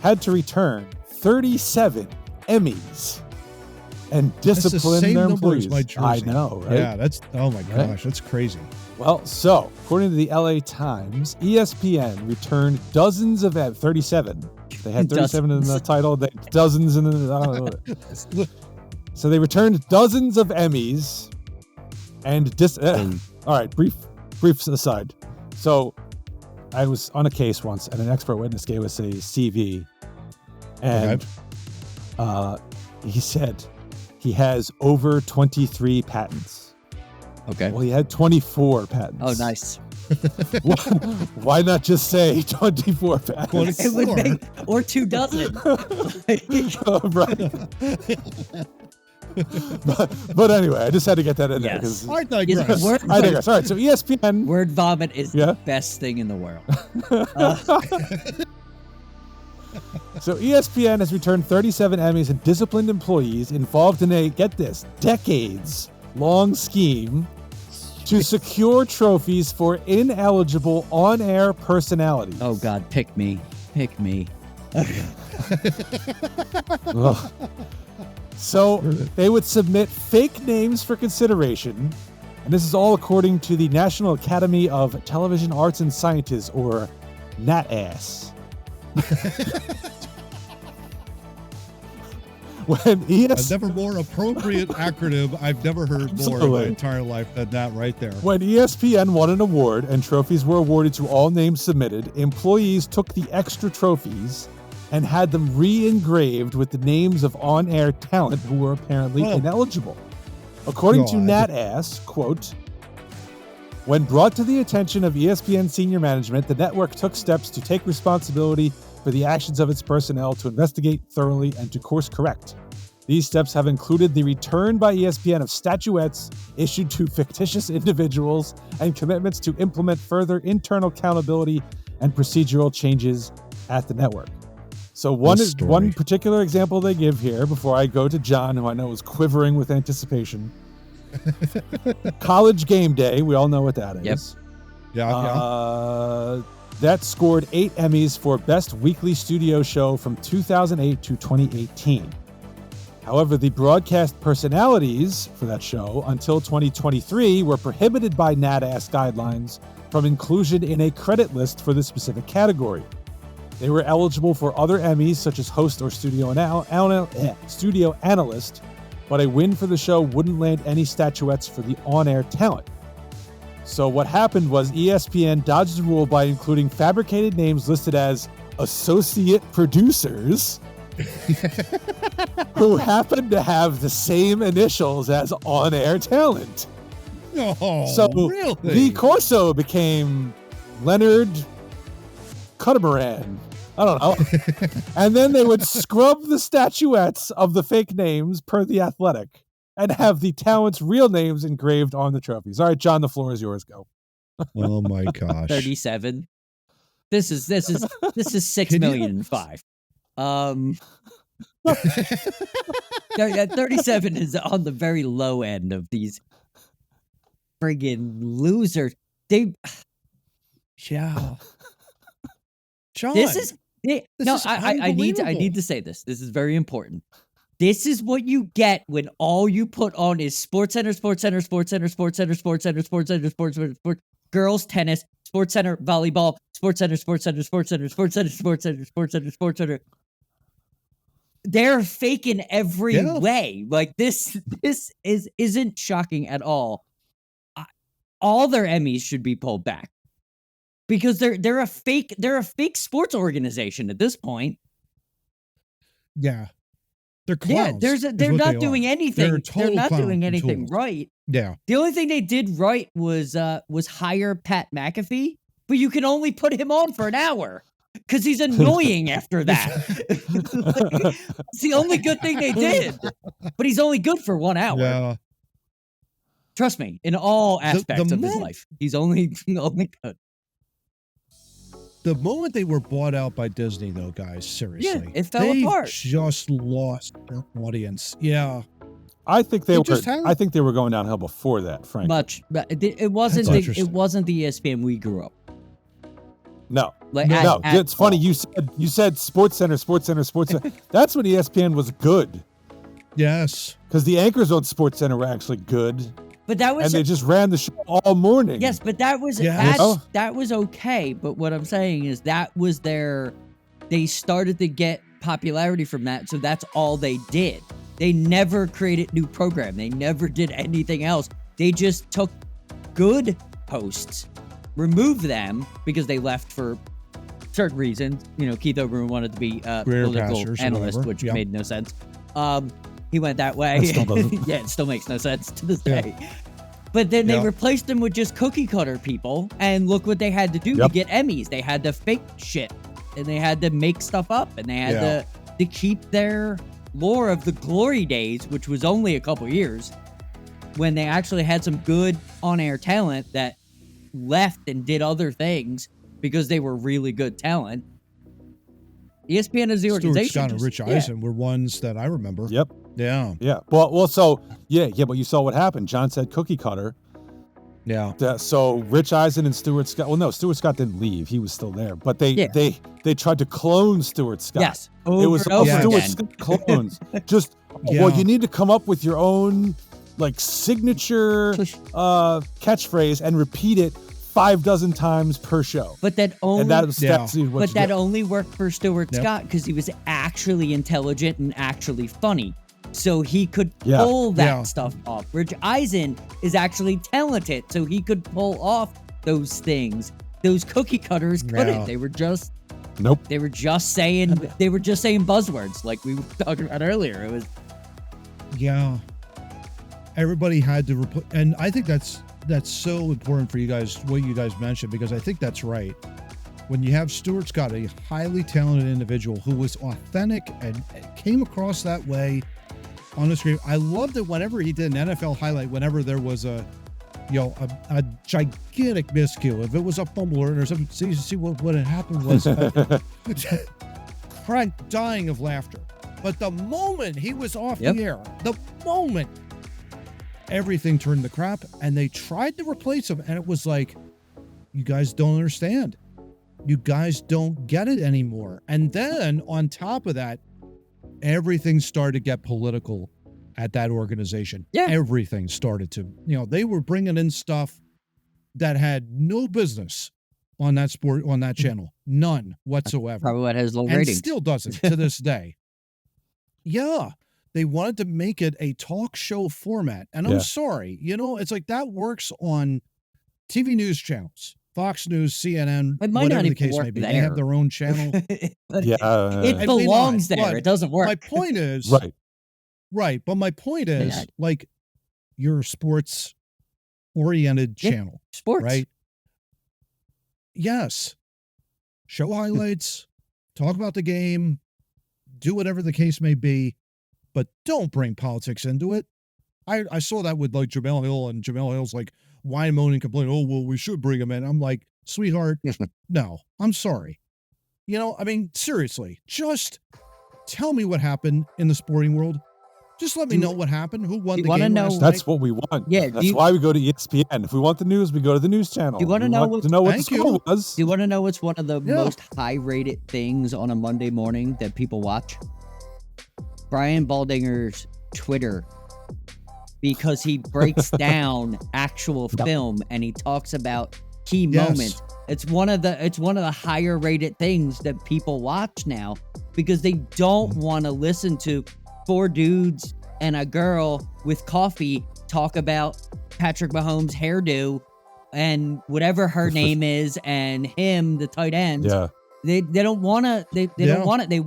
had to return 37 Emmys and discipline their employees. I know, right? Yeah, that's, oh my gosh, that's crazy. Well, so according to the LA Times, ESPN returned dozens of 37. They had 37 in the title, dozens in the. So they returned dozens of Emmys, and all right, brief aside. So I was on a case once, and an expert witness gave us a CV, and he said he has over 23 patents. Okay. Well, he had 24 patents. Oh, nice. Why not just say 24 patents? It would make, or 2 dozen. Right. but anyway, I just had to get that in there. Yes. I digress. I digress. All right, so ESPN. Word vomit is the best thing in the world. So ESPN has returned 37 Emmys and disciplined employees involved in a, get this, decades-long scheme to secure trophies for ineligible on-air personalities. Oh, God, pick me. Pick me. Ugh. So they would submit fake names for consideration, and this is all according to the National Academy of Television Arts and Sciences, or NATAS. When A never more appropriate acronym I've never heard more in my entire life than that right there. When ESPN won an award and trophies were awarded to all names submitted, employees took the extra trophies and had them re-engraved with the names of on-air talent who were apparently ineligible. According to NatAss, quote, when brought to the attention of ESPN senior management, the network took steps to take responsibility for the actions of its personnel, to investigate thoroughly and to course correct. These steps have included the return by ESPN of statuettes issued to fictitious individuals and commitments to implement further internal accountability and procedural changes at the network. So one particular example they give here, before I go to John, who I know is quivering with anticipation. College Game Day, we all know what that is. Yep. Yeah. That scored 8 Emmys for Best Weekly Studio Show from 2008 to 2018. However, the broadcast personalities for that show until 2023 were prohibited by NATAS guidelines from inclusion in a credit list for the specific category. They were eligible for other Emmys, such as host or studio analyst, but a win for the show wouldn't land any statuettes for the on-air talent. So what happened was ESPN dodged the rule by including fabricated names listed as associate producers who happened to have the same initials as on-air talent. Oh, so really? the Corso became Leonard Cuttermoran. I don't know. And then they would scrub the statuettes of the fake names per The Athletic and have the talent's real names engraved on the trophies. All right, John, the floor is yours. Go. Oh my gosh. 37. This is 6,000,005. 37 is on the very low end of these friggin' losers. John. I need to say this. This is very important. This is what you get when all you put on is SportsCenter, girls tennis, SportsCenter volleyball, SportsCenter. They're fake in every way. Like this isn't shocking at all. All their Emmys should be pulled back because they're a fake sports organization at this point. Yeah. They're clowns. Yeah, they're not doing anything. They're not doing anything right. Yeah. The only thing they did right was hire Pat McAfee, but you can only put him on for an hour because he's annoying after that. It's the only good thing they did. But he's only good for 1 hour. Yeah. Trust me, in all aspects of his life, he's only good. The moment they were bought out by Disney, though, guys, seriously, yeah, it fell apart. Just lost their audience. Yeah, I think they were going downhill before that, frankly. It wasn't the ESPN we grew up. No, it's funny. You said SportsCenter. That's when ESPN was good. Yes, because the anchors on SportsCenter were actually good. But that was, and they just ran the show all morning. Yes, but that was that was okay. But what I'm saying is that was they started to get popularity from that, so that's all they did. They never created new program. They never did anything else. They just took good hosts, removed them because they left for certain reasons. You know, Keith Olbermann wanted to be a political analyst, which made no sense. He went that way. That still doesn't. Yeah, it still makes no sense to this Yeah. day. But then they Yeah. replaced them with just cookie cutter people, and look what they had to do to Yep. get Emmys. They had to fake shit, and they had to make stuff up, and they had to keep their lore of the glory days, which was only a couple years, when they actually had some good on-air talent that left and did other things because they were really good talent. ESPN as the Stuart organization. Scott and just- Rich yeah. Eisen were ones that I remember. Yep. Yeah. Yeah. Well. So yeah. But you saw what happened. John said cookie cutter. Yeah. So Rich Eisen and Stuart Scott. Well, no, Stuart Scott didn't leave. He was still there. But they tried to clone Stuart Scott. Yes. It Over was and all over Stuart again. Scott clones. Just Yeah. well, you need to come up with your own like signature catchphrase and repeat it 6 times per show. But that only And that's Yeah. what you But that get. only worked for Stuart Yep. Scott because he was actually intelligent and actually funny. So he could Yeah. pull that Yeah. stuff off. Rich Eisen is actually talented, so he could pull off those things. Those cookie cutters couldn't. Yeah. They were just Nope. saying buzzwords like we were talking about earlier. It was Yeah. Everybody had to replace, and I think that's so important for you guys, what you guys mentioned, because I think that's right. When you have Stuart Scott, a highly talented individual who was authentic and came across that way on the screen. I loved it whenever he did an NFL highlight, whenever there was a gigantic miscue. If it was a fumble or something, see what had happened was dying of laughter. But the moment he was off Yep. the air, the moment everything turned to crap, and they tried to replace him, and it was like, you guys don't understand. You guys don't get it anymore. And then on top of that, everything started to get political at that organization. Yeah. Everything started to, they were bringing in stuff that had no business on that channel. None whatsoever. probably what has low And ratings. still doesn't to this day. Yeah. They wanted to make it a talk show format. And I'm Yeah. sorry, it's like that works on TV news channels, Fox News, CNN, It might whatever not the even case work may be. there. They have their own channel. But Yeah. it I may belongs not, there. but It doesn't work. My point is, Right. right. But my point is, Yeah. like, you're a sports oriented Yeah. channel, Sports. right? Yes. Show highlights, talk about the game, do whatever the case may be, but don't bring politics into it. I saw that with like Jamel Hill, and Jamel Hill's like whine, moan, and complain. Oh, well, we should bring him in. I'm like, sweetheart, no, I'm sorry. Seriously, just tell me what happened in the sporting world. Just let me know what happened. Who won you the wanna game know- last That's night. what we want. Yeah, That's why we go to ESPN. If we want the news, we go to the news channel. You wanna We know want what- to know what the Thank score you. was? Do you want to know what's one of the Yeah. most high-rated things on a Monday morning that people watch? Brian Baldinger's Twitter, because he breaks down actual film and he talks about key Yes. moments. It's one of the higher-rated things that people watch now because they don't want to listen to 4 dudes and a girl with coffee talk about Patrick Mahomes' hairdo and whatever her name is and him, the tight end. Yeah. They don't want to. They Yeah. don't want it. They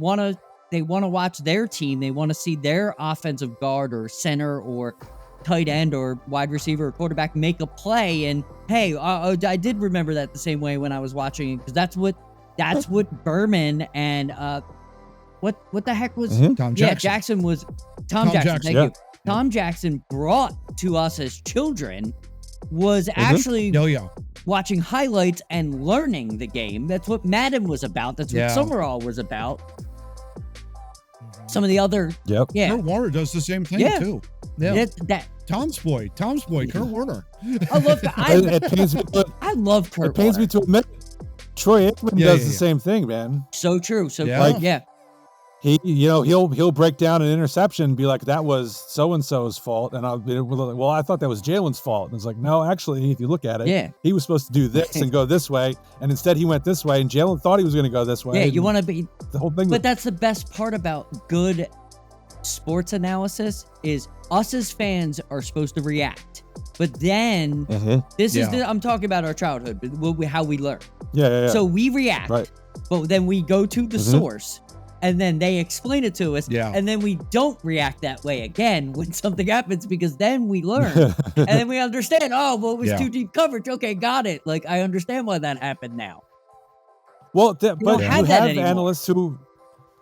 want to watch their team. They want to see their offensive guard or center or tight end or wide receiver or quarterback make a play. And hey, I did remember that the same way when I was watching it because that's what Berman and what the heck was Mhm. Tom Jackson. Jackson was Tom Jackson. Jackson, Thank yeah. you. Tom Jackson brought to us as children was actually Oh, yeah. watching highlights and learning the game. That's what Madden was about. That's what Yeah. Summerall was about. Some of the other, Yep. yeah, Kurt Warner does the same thing, Yeah. too. Yeah. that Tom's boy, Kurt Warner. I love. It pains me. I love Kurt. It pains me Warner. to admit. Troy Aikman Yeah, does yeah, the yeah. same thing, man. So true. So Yeah. yeah. He'll break down an interception and be like, that was so and so's fault, and I'll be like, well, I thought that was Jalen's fault. And it's like, no, actually, if you look at it, Yeah. he was supposed to do this and go this way, and instead he went this way, and Jalen thought he was going to go this way. Yeah, you and want to be, the whole thing. but that's the best part about good sports analysis is us as fans are supposed to react. But then this is Yeah. I'm talking about our childhood, but how we learn. yeah. So we react, Right. but then we go to the source and then they explain it to us, Yeah. and then we don't react that way again when something happens, because then we learn, and then we understand, oh, well, it was too deep coverage. Okay, got it. Like, I understand why that happened now. Well, don't but have you that have anymore. analysts who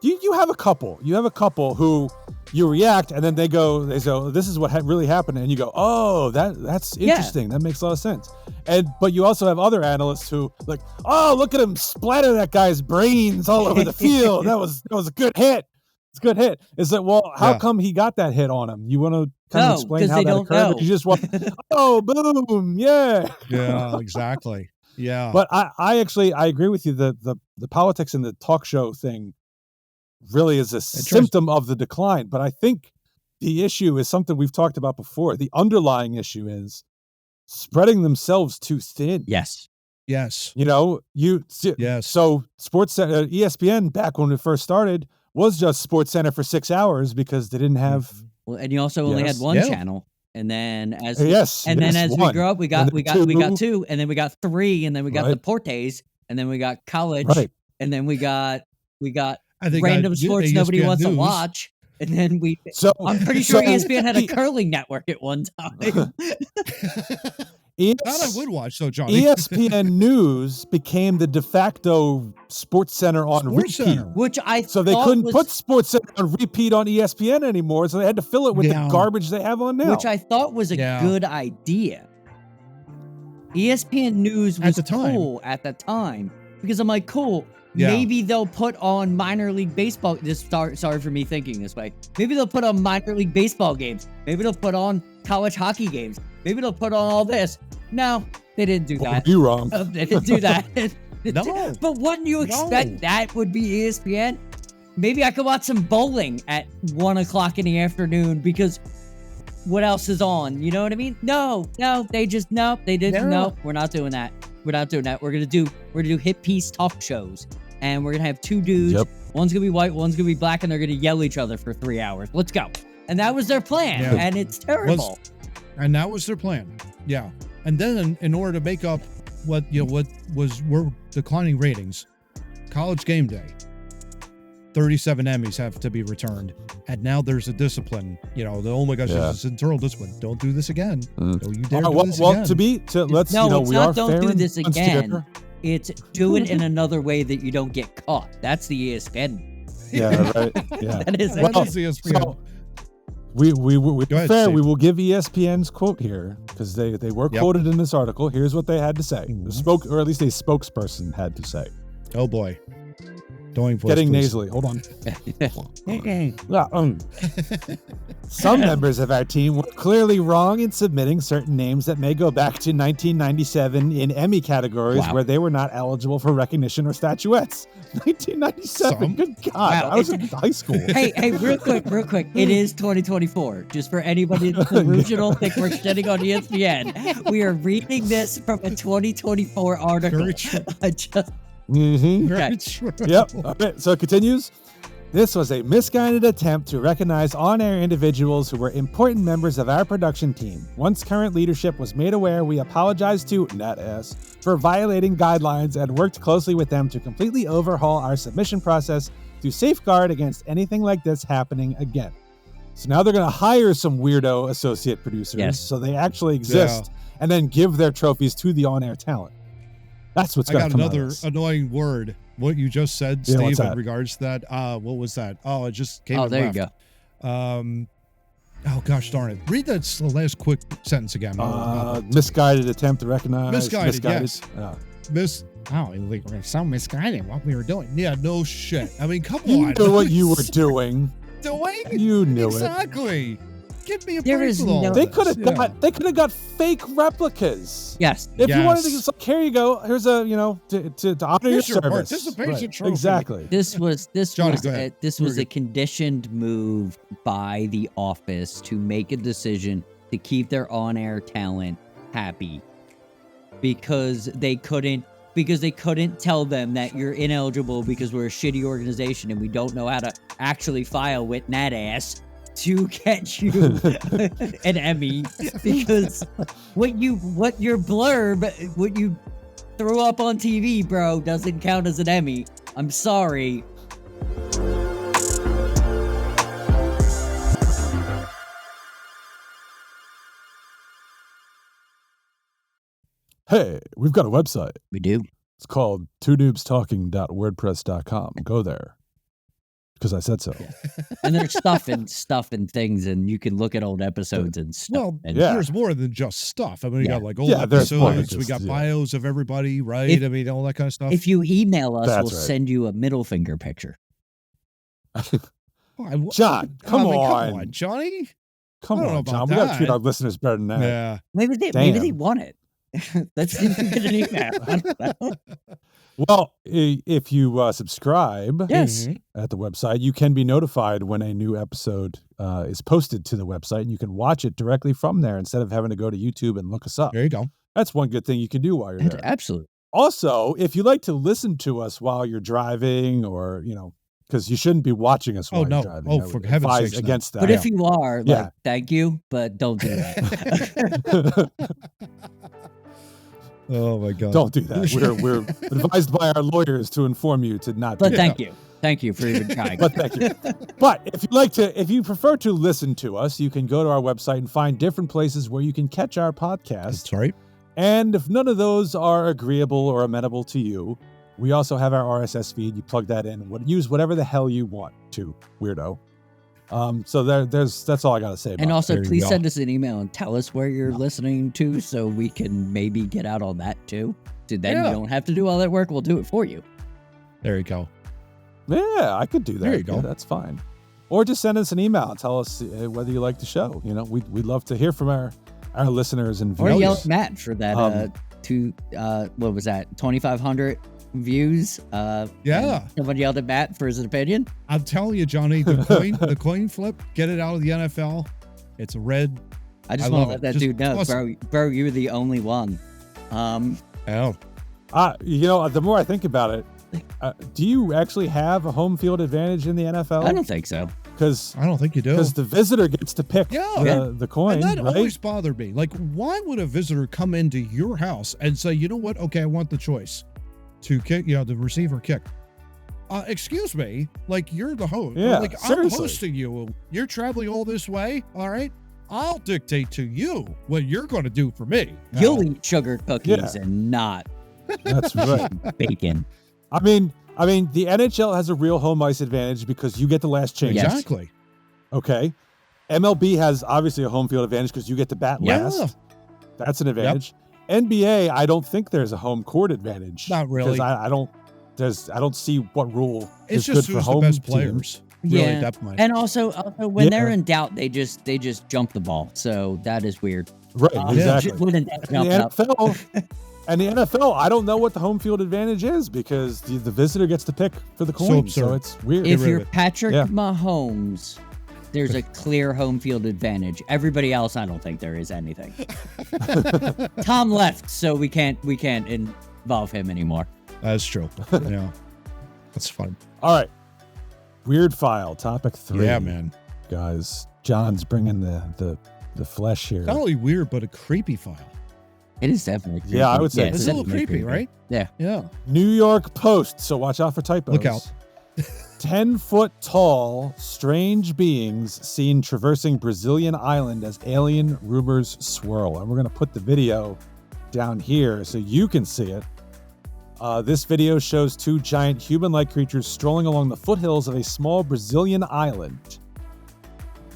you have a couple. You have a couple who you react, and then they say, this is what really happened, and you go, oh, that's interesting. That makes a lot of sense. But you also have other analysts who like, oh, look at him splatter that guy's brains all over the field. That was a good hit. It's a good hit. It's like, well, how come he got that hit on him? You want to kind of explain how that occurred? But you just want, oh, boom, yeah. Yeah, exactly. Yeah. But I agree with you. The politics and the talk show thing really is a symptom of the decline. But I think the issue is something we've talked about before. The underlying issue is spreading themselves too thin. Yes. You know, so Sports ESPN back when it first started was just Sports Center for 6 hours because they didn't have. Well, and you also only had one channel. And then as we grow up, we got two, and then we got three, and then we got the Portes, and then we got college, and then we got random sports nobody wants to watch, and then I'm pretty sure ESPN had a curling network at one time. That I would watch, so Johnny. ESPN News became the de facto Sports Center on repeat, which so they couldn't put Sports Center on repeat on ESPN anymore, so they had to fill it with the garbage they have on now. Which I thought was a good idea. ESPN News was cool at the time because I'm like, cool. Yeah. Maybe they'll put on minor league baseball. Sorry for me thinking this way. Maybe they'll put on minor league baseball games. Maybe they'll put on college hockey games. Maybe they'll put on all this. No, they didn't do that. You're wrong. They didn't do that. No. But wouldn't you expect that would be ESPN? Maybe I could watch some bowling at 1 o'clock in the afternoon because what else is on? You know what I mean? No, they didn't. No, we're not doing that. We're not doing that. We're gonna do hit piece talk shows. And we're going to have two dudes. Yep. One's going to be white, one's going to be black, and they're going to yell at each other for 3 hours. Let's go. And that was their plan. Yeah. And it's terrible. And that was their plan. Yeah. And then in order to make up were declining ratings, College Game Day, 37 Emmys have to be returned. And now there's a discipline. You know, oh my gosh, this is internal discipline. Don't do this again. Don't you dare do this again. Let's, don't do this again. It's do it in another way that you don't get caught. That's the ESPN. Yeah, right. Yeah. That is ESPN. So we will give ESPN's quote here because they were quoted in this article. Here's what they had to say. Or at least a spokesperson had to say. Oh boy. Voice, getting please. nasally. Hold on. Some members of our team were clearly wrong in submitting certain names that may go back to 1997 in Emmy categories where they were not eligible for recognition or statuettes. 1997. Good God. Wow. I was in high school. Hey, real quick. It is 2024. Just for anybody that's delusional, think we're shitting on ESPN. We are reading this from a 2024 article. Okay. Yep. Okay. So it continues. This was a misguided attempt to recognize on-air individuals who were important members of our production team. Once current leadership was made aware, we apologized to NetAss for violating guidelines and worked closely with them to completely overhaul our submission process to safeguard against anything like this happening again. So now they're going to hire some weirdo associate producers so they actually exist and then give their trophies to the on-air talent. That's what's going to come out of this. I got another annoying word. What you just said, Steve, in regards to that. What was that? Oh, it just came. Oh, there left. You go. Oh gosh, darn it! Read that last quick sentence again. Misguided attempt to recognize. Misguided. Yes. Oh, we were so misguided what we were doing. Yeah, no shit. I mean, come on. You knew what you were doing. You knew exactly. Give me a there break is with all no, They could have got fake replicas. Yes. If you wanted to, so here you go. Here's a to honor your service. Participation trophy. Exactly. This was Johnny, a conditioned move by the office to make a decision to keep their on-air talent happy because they couldn't tell them that you're ineligible because we're a shitty organization and we don't know how to actually file with NetAss to get you an Emmy because what you threw up on TV, bro, doesn't count as an Emmy. I'm sorry. Hey, we've got a website. We do. It's called twonoobstalking.wordpress.com. Go there because I said so. Yeah. And there's stuff and things, and you can look at old episodes and stuff. Well, and there's more than just stuff. I mean, we got like old there's more than episodes. We got just- bios of everybody, right? If- I mean, all that kind of stuff. if you email us, That's we'll right. send you a middle finger picture. John, come on. Come on, Johnny. Come I don't know on, John. about We got to that. treat our listeners better than that. Yeah. Maybe they Damn. want it. Let's see if we get an email. I don't know. Well, if you subscribe Yes. Mhm. at the website, you can be notified when a new episode is posted to the website, and you can watch it directly from there instead of having to go to YouTube and look us up. There you go. That's one good thing you can do while you're there. Absolutely. Also, if you like to listen to us while you're driving or, because you shouldn't be watching us Oh, while no. you're driving. Oh, I would for heaven's advise sakes, no. against that. But if you are, Yeah. like, thank you, but don't do that. Oh my God. Don't do that. We're advised by our lawyers to inform you to not But do thank you. Thank you for even trying. But thank you. But if you prefer to listen to us, you can go to our website and find different places where you can catch our podcast. That's right. And if none of those are agreeable or amenable to you, we also have our RSS feed. You plug that in. Use whatever the hell you want to, weirdo. So that's all I got to say about And it. also, There you please go. send us an email and tell us where you're listening to so we can maybe get out on that too. So then Yeah. you don't have to do all that work. We'll do it for you. There you go. Yeah, I could do that. There you go. Yeah, that's fine. Or just send us an email and tell us whether you like the show. We'd love to hear from our listeners and Or viewers. yell at Matt for that what was that, 2,500 views? Yeah. and someone yelled at Matt for his opinion. I'm telling you, Johnny, the coin flip, get it out of the NFL. It's a red. I just I want love to let it. that Just dude know, toss bro, you're the only one. Oh, The more I think about it, do you actually have a home field advantage in the NFL? I don't think so. Because I don't think you do. the visitor gets to pick Yeah. the coin, And that right? always bothered me. Like, why would a visitor come into your house and say, you know what? Okay, I want the choice to kick, the receiver kick. Excuse me, like you're the host. Yeah, Like I'm seriously. hosting you. You're traveling all this way. All right. I'll dictate to you what you're going to do for me. You'll Now, eat sugar cookies Yeah. and not That's right. bacon. I mean, the NHL has a real home ice advantage because you get the last change. Yes. Exactly. Okay. MLB has obviously a home field advantage because you get to bat Yeah. last. That's an advantage. NBA, I don't think there's a home court advantage. Not really. Because I don't see what rule It's is just good for who's home the best teams. players. Really, Yeah. definitely. And also when they're Yeah. in doubt, they just jump the ball. So that is weird. Right, Yeah. exactly. Just wouldn't And jump the up. NFL, I don't know what the home field advantage is because the visitor gets to pick for the coin. absurd. So it's weird. If rid you're of it. Patrick Yeah. Mahomes, there's a clear home field advantage. Everybody else, I don't think there is anything. Tom left, so we can't involve him anymore. That's true. Yeah. That's fun. All right. Weird file, topic 3. Yeah, man. Guys, John's bringing the flesh here. Not only weird, but a creepy file. It is definitely creepy. Yeah, I would say Yeah, it's It's a little definitely creepy, right? Yeah. Yeah. New York Post, so watch out for typos. Look out. 10-foot tall, strange beings seen traversing Brazilian island as alien rumors swirl. And we're going to put the video down here so you can see it. This video shows 2 giant human-like creatures strolling along the foothills of a small Brazilian island.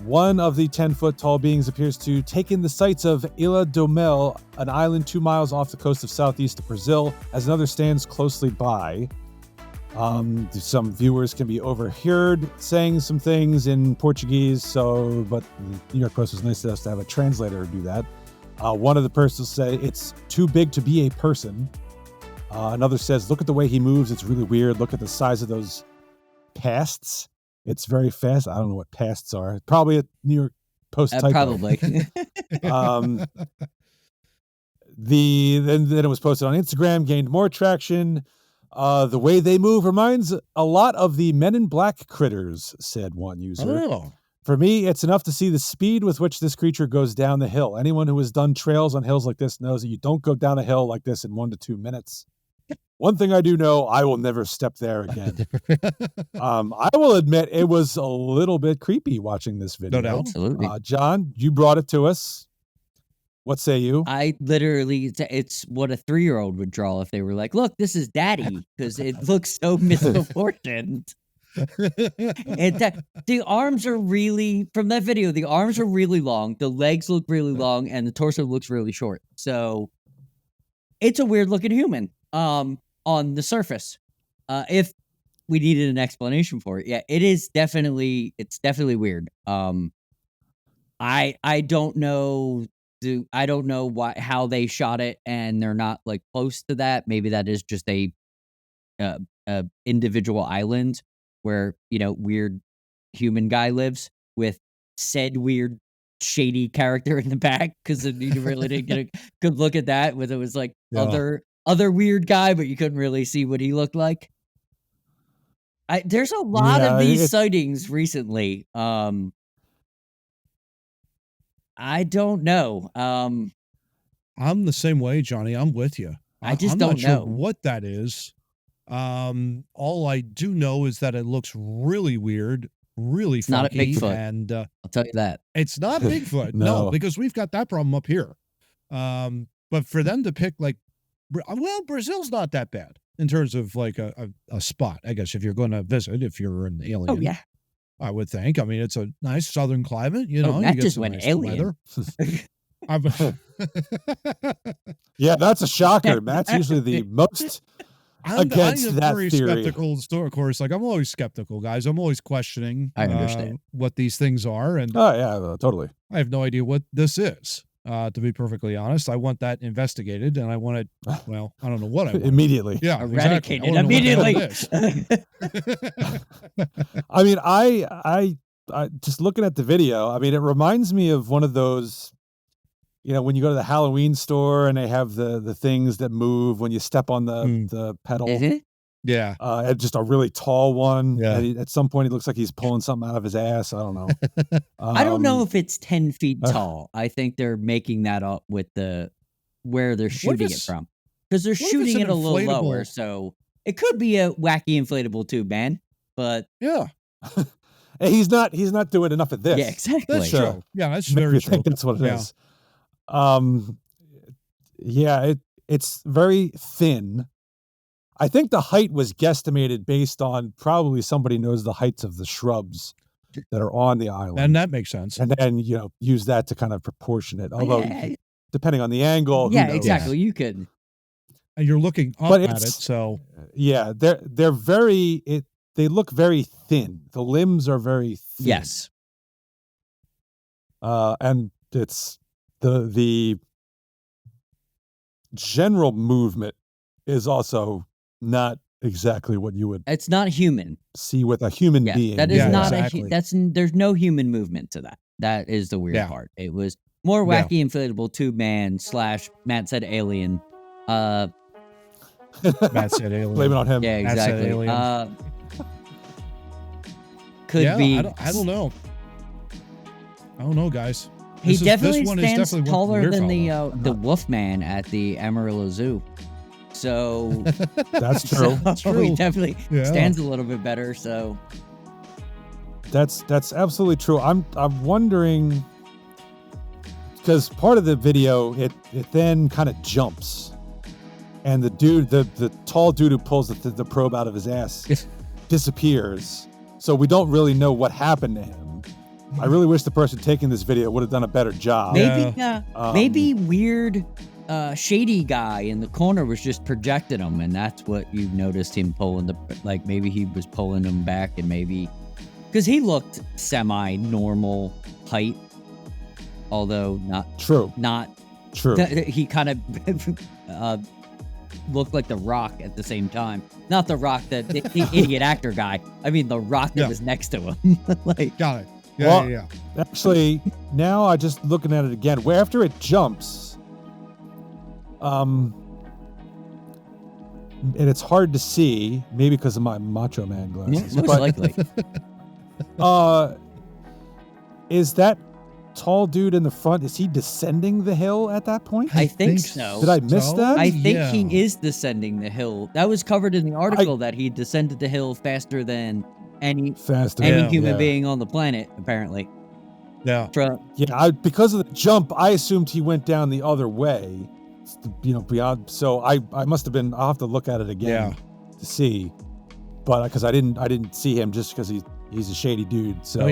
One of the 10-foot tall beings appears to take in the sights of Ilha do Mel, an island 2 miles off the coast of southeast Brazil, as another stands closely by. Some viewers can be overheard saying some things in Portuguese, but the New York Post was nice enough to have a translator do that. One of the persons say it's too big to be a person. Another says, look at the way he moves. It's really weird. Look at the size of those pasts. It's very fast. I don't know what pasts are. Probably a New York Post typo. Probably. Then it was posted on Instagram, gained more traction. The way they move reminds a lot of the Men in Black critters, said one user. Oh. For me, it's enough to see the speed with which this creature goes down the hill. Anyone who has done trails on hills like this knows that you don't go down a hill like this in 1 to 2 minutes. One thing I do know, I will never step there again. I will admit it was a little bit creepy watching this video. No doubt. Absolutely. John, you brought it to us. What say you? I literally, it's what a 3-year-old would draw if they were like, "Look, this is Daddy," because it looks so misproportioned. The arms are really, from that video, the arms are really long, the legs look really long, and the torso looks really short. So it's a weird looking human on the surface. If we needed an explanation for it, yeah, it's definitely weird. I don't know. I don't know how they shot it, and they're not like close to that. Maybe that is just a individual island where weird human guy lives with said weird shady character in the back, because you really didn't get a good look at that. Whether it was like other weird guy, but you couldn't really see what he looked like. There's a lot of these sightings recently. I don't know. I'm the same way, Johnny. I'm with you. I just I'm don't not sure know what that is. All I do know is that it looks really weird, really funky. Not a Bigfoot, and I'll tell you that. It's not Bigfoot, no, because we've got that problem up here. But for them to pick Brazil's not that bad in terms of like a spot, I guess, if you're going to visit, if you're an alien. Oh yeah, I would think. I mean, it's a nice southern climate, Matt you get just some went nice alien. weather. Yeah, that's a shocker. Matt's usually the most against I'm that very theory. skeptical, of course. Like, I'm always skeptical, guys. I'm always questioning I understand what these things are. And oh, yeah, totally. I have no idea what this is. To be perfectly honest, I want that investigated, and I want it. Well, I don't know what I want. Immediately. Yeah, eradicated exactly. immediately. I mean, I just looking at the video, I mean, it reminds me of one of those, when you go to the Halloween store and they have the things that move when you step on the pedal. Mm-hmm. Yeah. And just a really tall one. Yeah. And at some point, he looks like he's pulling something out of his ass. I don't know. I don't know if it's 10 feet tall. I think they're making that up with where they're shooting it from, because they're shooting it a little lower. So it could be a wacky inflatable tube, man. But yeah, he's not doing enough of this. Yeah, exactly. That's true. Yeah, that's Maybe very true. I think that's what it is. Yeah, it's very thin. I think the height was guesstimated based on probably somebody knows the heights of the shrubs that are on the island. And that makes sense. And then, use that to kind of proproportion it. Although, depending on the angle. Yeah, exactly. You could. And you're looking up at it, so. Yeah, they look very thin. The limbs are very thin. Yes. And it's the general movement is also not exactly what you would. It's not human. See with a human being. That is not exactly. There's no human movement to that. That is the weird part. It was more wacky inflatable tube man / Matt said alien. Matt said alien. Blame it on him. Yeah, exactly. Could be. I don't know. I don't know, guys. He definitely stands taller than the Wolfman at the Amarillo Zoo. So that's true. He definitely stands a little bit better. So that's absolutely true. I'm wondering, because part of the video it then kind of jumps, and the tall dude who pulls the probe out of his ass disappears. So we don't really know what happened to him. I really wish the person taking this video would have done a better job. Maybe weird shady guy in the corner was just projecting him, and that's what you noticed him pulling maybe he was pulling him back, and maybe because he looked semi-normal height, although not true. He kind of looked like The Rock at the same time. Not The Rock, the idiot actor guy. I mean, The Rock that was next to him. Got it. Yeah. Actually, now I just looking at it again. Where after it jumps, and it's hard to see, maybe because of my Macho Man glasses. Most likely. Is that tall dude in the front? Is he descending the hill at that point? I think so. Did I miss that? I think he is descending the hill. That was covered in the article that he descended the hill faster than any human being on the planet, apparently. Yeah. Yeah, because of the jump, I assumed he went down the other way. Beyond. So I must have been. I'll have to look at it again to see. But because I didn't see him just because he's a shady dude. So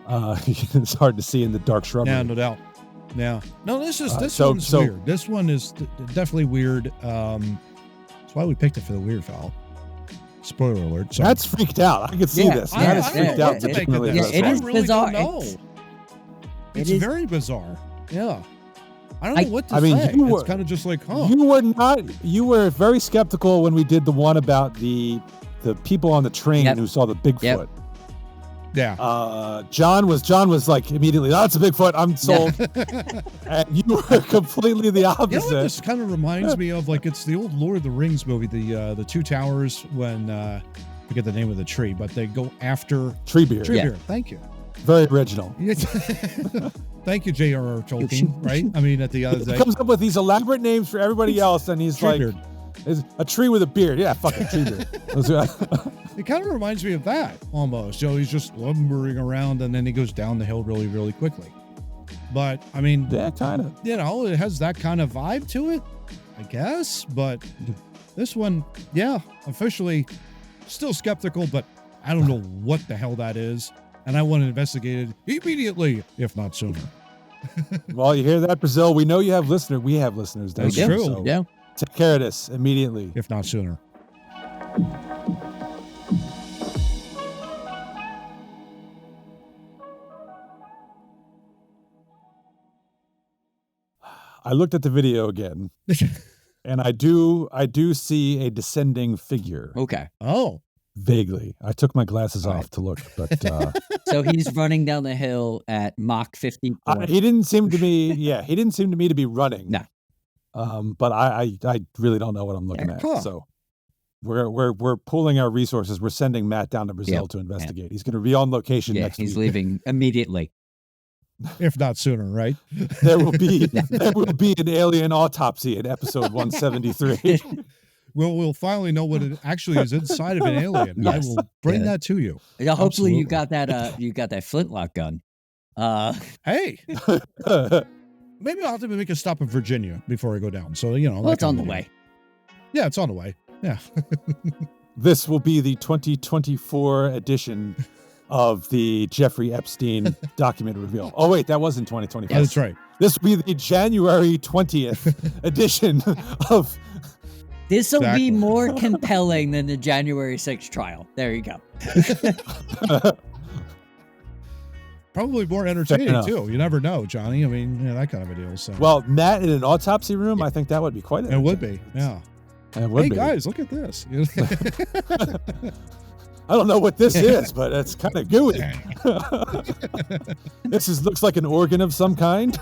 it's hard to see in the dark shrubbery. Yeah, no doubt. Yeah. No, this one's weird. This one is definitely weird. That's why we picked it for the weird foul. Spoiler alert. Sorry. That's freaked out. I can see this. That is freaked out. It is bizarre. It's very bizarre. Yeah. I don't know what to say. It's kind of just like, You were very skeptical when we did the one about the people on the train who saw the Bigfoot. Yep. Yeah. John was like immediately, that's a Bigfoot. I'm sold. And you were completely the opposite. You know what this kind of reminds me of? Like, it's the old Lord of the Rings movie, the Two Towers, when I forget the name of the tree, but they go after Treebeard. Treebeard. Thank you. Very original. Thank you, J.R.R. Tolkien. Right? I mean, at the other day, he comes up with these elaborate names for everybody else, and he's Treebeard. like, "Is a tree with a beard." Yeah, fucking Treebeard. It kind of reminds me of that almost. He's just lumbering around, and then he goes down the hill really, really quickly. But I mean, yeah, kind of. It has that kind of vibe to it, I guess. But this one, officially still skeptical, but I don't know what the hell that is. And I want to investigate it immediately, if not sooner. Well, you hear that, Brazil? We know you have listeners. We have listeners. That's true. So take care of this immediately, if not sooner. I looked at the video again, and I do see a descending figure. Okay. Oh. Vaguely. I took my glasses off to look, but so he's running down the hill at Mach 54. He didn't seem to me. Yeah, he didn't seem to me to be running. No. But I really don't know what I'm looking at. Huh. So we're pooling our resources. We're sending Matt down to Brazil to investigate. He's going to be on location next week. He's leaving immediately. If not sooner, right? There will be an alien autopsy in episode 173. Well, we'll finally know what it actually is inside of an alien. Yes. I will bring that to you. Yeah, hopefully you got that flintlock gun. Hey. Maybe I'll have to make a stop in Virginia before I go down. So, it's on the way. Yeah, it's on the way. Yeah. This will be the 2024 edition of the Jeffrey Epstein document reveal. Oh, wait, that was in 2024. Yeah, that's right. This will be the January 20th edition of... This will be more compelling than the January 6th trial. There you go. Probably more entertaining, too. You never know, Johnny. I mean, that kind of a deal. So. Well, Matt in an autopsy room, I think that would be quite entertaining. It would be, yeah. Hey, guys, look at this. I don't know what this is, but it's kind of gooey. Looks like an organ of some kind.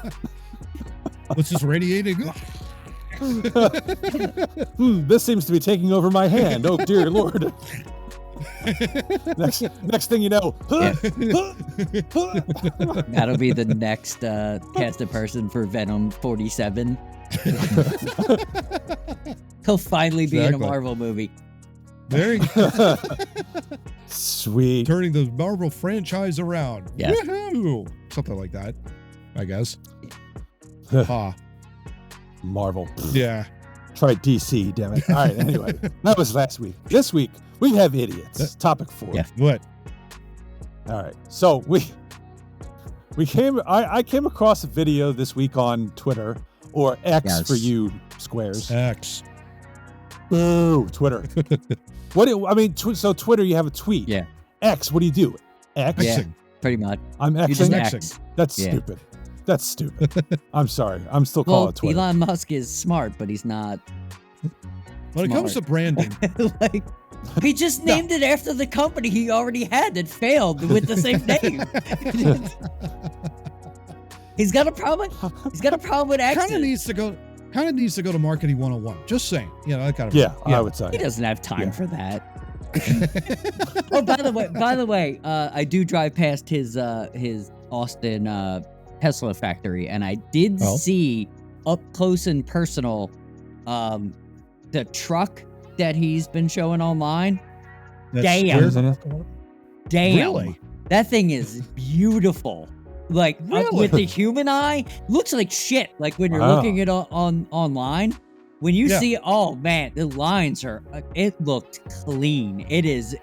What's this radiating? This seems to be taking over my hand. Oh, dear Lord. Next thing you know. That'll be the next casted person for Venom 47. He'll finally be in a Marvel movie. There you go. Sweet. Turning the Marvel franchise around. Yeah. Woohoo! Something like that, I guess. Marvel. Yeah. Try DC, damn it. All right, anyway. That was last week. This week, we have idiots. Topic 4. Yeah. What? All right. So I came across a video this week on Twitter, or X for you squares. X. Boo, Twitter. So Twitter, you have a tweet. Yeah. X, what do you do? X? Yeah, pretty much. I'm Xing. You just X. That's stupid. That's stupid. I'm sorry. I'm still calling it Twitter. Elon Musk is smart, but he's not. When it comes to branding, he just named it after the company he already had that failed with the same name. He's got a problem. He's got a problem with X. Kind of needs to go to marketing 101. Just saying. That kind of. Yeah, I would say. He doesn't have time for that. Oh, by the way, I do drive past his Austin Tesla factory, and I did see up close and personal the truck that he's been showing online. Damn. Really? That thing is beautiful. Like Really? with the human eye, looks like shit. Like when you're looking it on online, when you see, oh man, the lines are. It looked clean. It is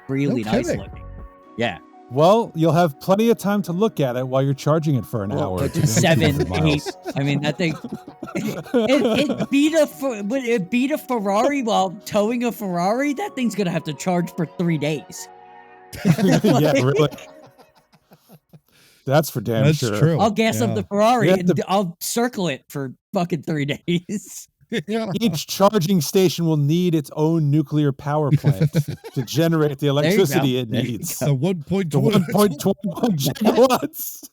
really nice kidding. looking. Yeah. Well, you'll have plenty of time to look at it while you're charging it for an hour. But to 7, 200 miles. 8. I mean, that thing. It beat a Ferrari while towing a Ferrari. That thing's gonna have to charge for 3 days. Yeah, really. That's for damn That's sure. true. I'll gas up Yeah. the Ferrari You have and I'll circle it for fucking 3 days. Yeah. Each charging station will need its own nuclear power plant to generate the electricity it There you needs. The 1.2. The 1.21 gigawatts.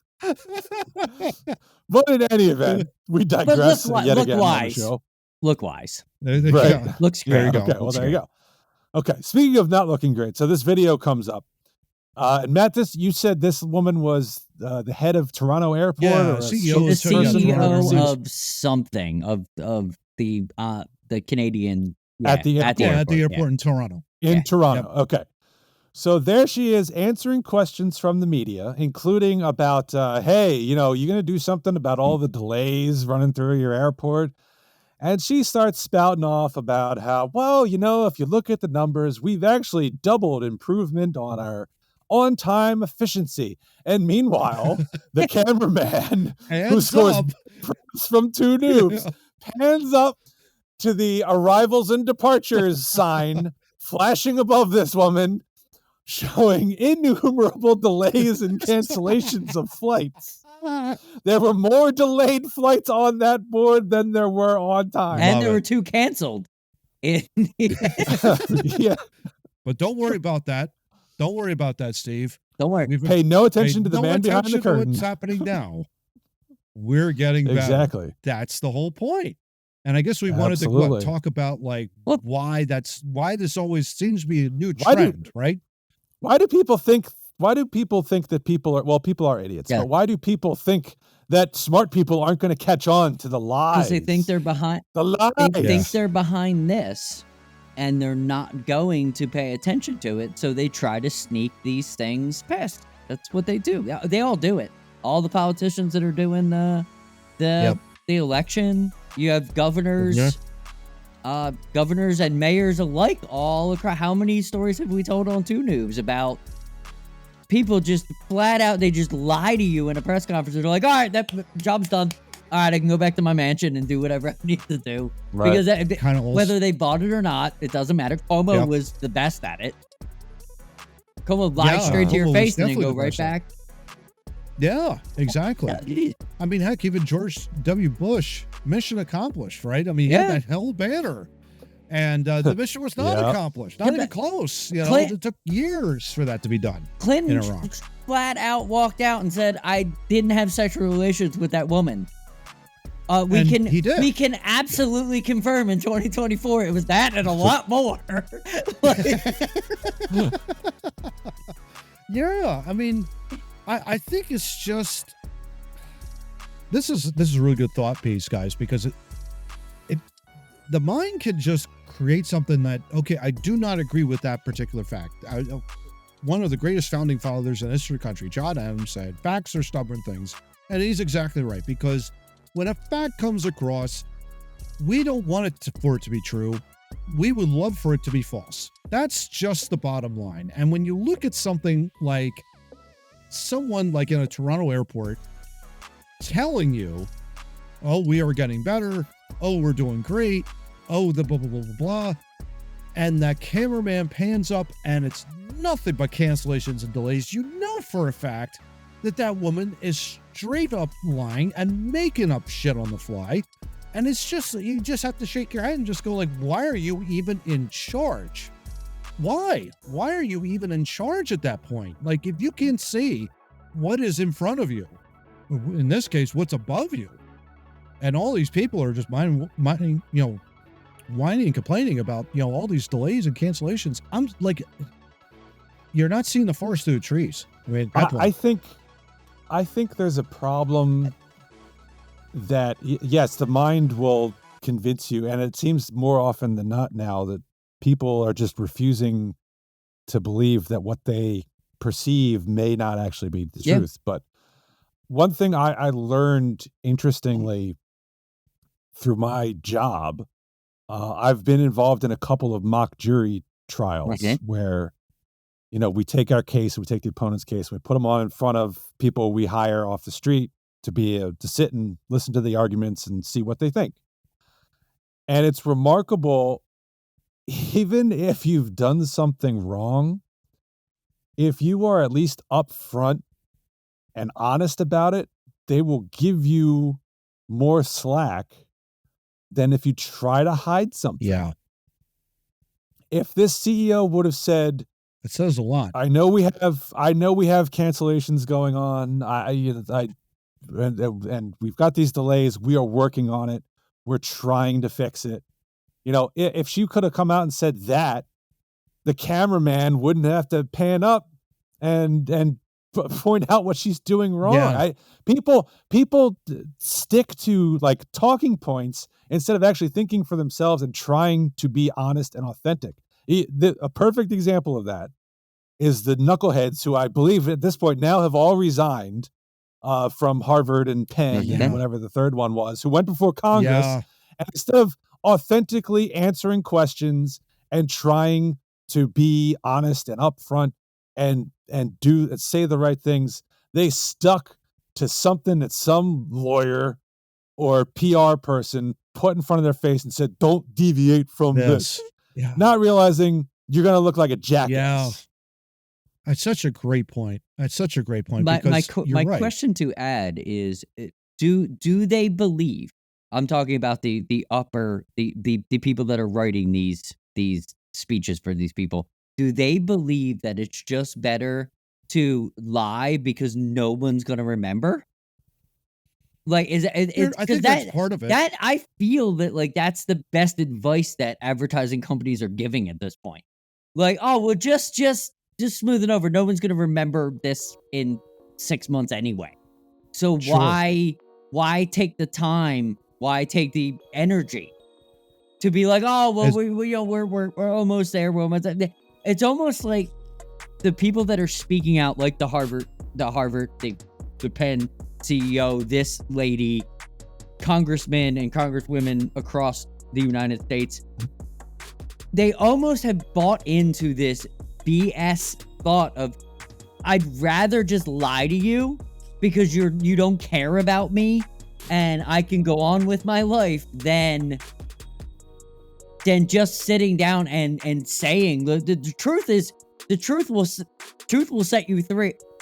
But in any event, we digress yet again on the wise. show. Look wise. Right. Right. Looks There you great. go. Okay, well, there you go. Okay, speaking of not looking great, so this video comes up. And Matt, you said this woman was the head of Toronto Airport? Yeah, or a CEO The Toronto CEO Airport. of something of the Canadian At the At the airport in Toronto. in Yeah. Toronto. Okay. So there she is answering questions from the media, including about, hey, you going to do something about all the delays running through your airport? And she starts spouting off about how, well, if you look at the numbers, we've actually doubled improvement on our on-time efficiency. And meanwhile, the cameraman who Hands scores up. props from Two Noobs pans up to the arrivals and departures sign flashing above this woman, showing innumerable delays and cancellations of flights. There were more delayed flights on that board than there were on time. And Love there it. were 2 canceled. Yeah. But don't worry about that. Don't worry about that, Steve. Don't worry. We've Pay no attention to the no man behind the attention to curtain. what's happening now. We're getting better. Exactly. That's the whole point. And I guess we wanted Absolutely. to talk about like Well- why this always seems to be a new Why do- trend, right? Why do people think that people are idiots, Yeah. but why do people think that smart people aren't going to catch on to the lies? Because they think they're behind. the lies. They think they're behind this, and they're not going to pay attention to it. So they try to sneak these things past. That's what they do. They all do it. All the politicians that are doing the election. You have governors. Yeah. Governors and mayors alike all across. How many stories have we told on Two Noobs about people just flat out, they just lie to you in a press conference. They're like, all right, that job's done. All right, I can go back to my mansion and do whatever I need to do. Right. Because Kind of whether they bought it or not, it doesn't matter. Cuomo Yeah. was the best at it. Cuomo lied Yeah, straight to your Cuomo was face and then definitely go the right best at back. Yeah, exactly. I mean, heck, even George W. Bush, mission accomplished, right? I mean, he had that hell banner. And the mission was not Yeah. accomplished, not even close. You know, Clint- it took years for that to be done. Clinton In Iraq. flat out walked out and said, I didn't have sexual relations with that woman. We And can he did. we can absolutely confirm in 2024 it was that and a lot more. Like, Yeah, I mean, I think it's just this is a really good thought piece, guys, because it the mind can just create something that, okay, I do not agree with that particular fact. One of the greatest founding fathers in the history of the country, John Adams, said facts are stubborn things, and he's exactly right, because when a fact comes across, we don't want it for it to be true. We would love for it to be false. That's just the bottom line. And when you look at something like someone like in a Toronto airport telling you, oh, we are getting better. Oh, we're doing great. Oh, the blah, blah, blah, blah, blah. And that cameraman pans up and it's nothing but cancellations and delays. You know for a fact that that woman is straight up lying and making up shit on the fly. And it's just, you just have to shake your head and just go like, why are you even in charge? Why? Why are you even in charge at that point? Like, if you can see what is in front of you, in this case, what's above you, and all these people are just whining, and complaining about, all these delays and cancellations. I'm like, you're not seeing the forest through the trees. I mean, I think there's a problem that yes, the mind will convince you, and it seems more often than not now that people are just refusing to believe that what they perceive may not actually be the truth. But one thing I learned interestingly through my job, I've been involved in a couple of mock jury trials Okay. where, we take our case, we take the opponent's case, we put them on in front of people we hire off the street to to sit and listen to the arguments and see what they think. And it's remarkable, even if you've done something wrong, if you are at least upfront and honest about it, they will give you more slack than if you try to hide something. Yeah. If this CEO would have said, It says a lot. I know we have cancellations going on. And we've got these delays. We are working on it. We're trying to fix it. If she could have come out and said that, the cameraman wouldn't have to pan up and point out what she's doing wrong. Yeah. People stick to like talking points instead of actually thinking for themselves and trying to be honest and authentic. A perfect example of that is the knuckleheads who I believe at this point now have all resigned from Harvard and Penn and whatever the third one was, who went before Congress. Yeah. And instead of authentically answering questions and trying to be honest and upfront and say the right things, they stuck to something that some lawyer or PR person put in front of their face and said, don't deviate from this. Yeah. Not realizing you're going to look like a jackass. Yeah. That's such a great point. My Right. question to add is, do they believe? I'm talking about the people that are writing these speeches for these people. Do they believe that it's just better to lie because no one's going to remember? Like, I think that's part of it. That I feel that like that's the best advice that advertising companies are giving at this point. Like, oh, well, just smooth it over. No one's going to remember this in 6 months anyway. So Sure. why take the time? Why take the energy to be like, oh, well, we're almost there. We're almost there. It's almost like the people that are speaking out, like the Penn CEO, this lady, congressmen and congresswomen across the United States, they almost have bought into this BS thought of, I'd rather just lie to you because you don't care about me and I can go on with my life than just sitting down and saying the truth is, the truth will set you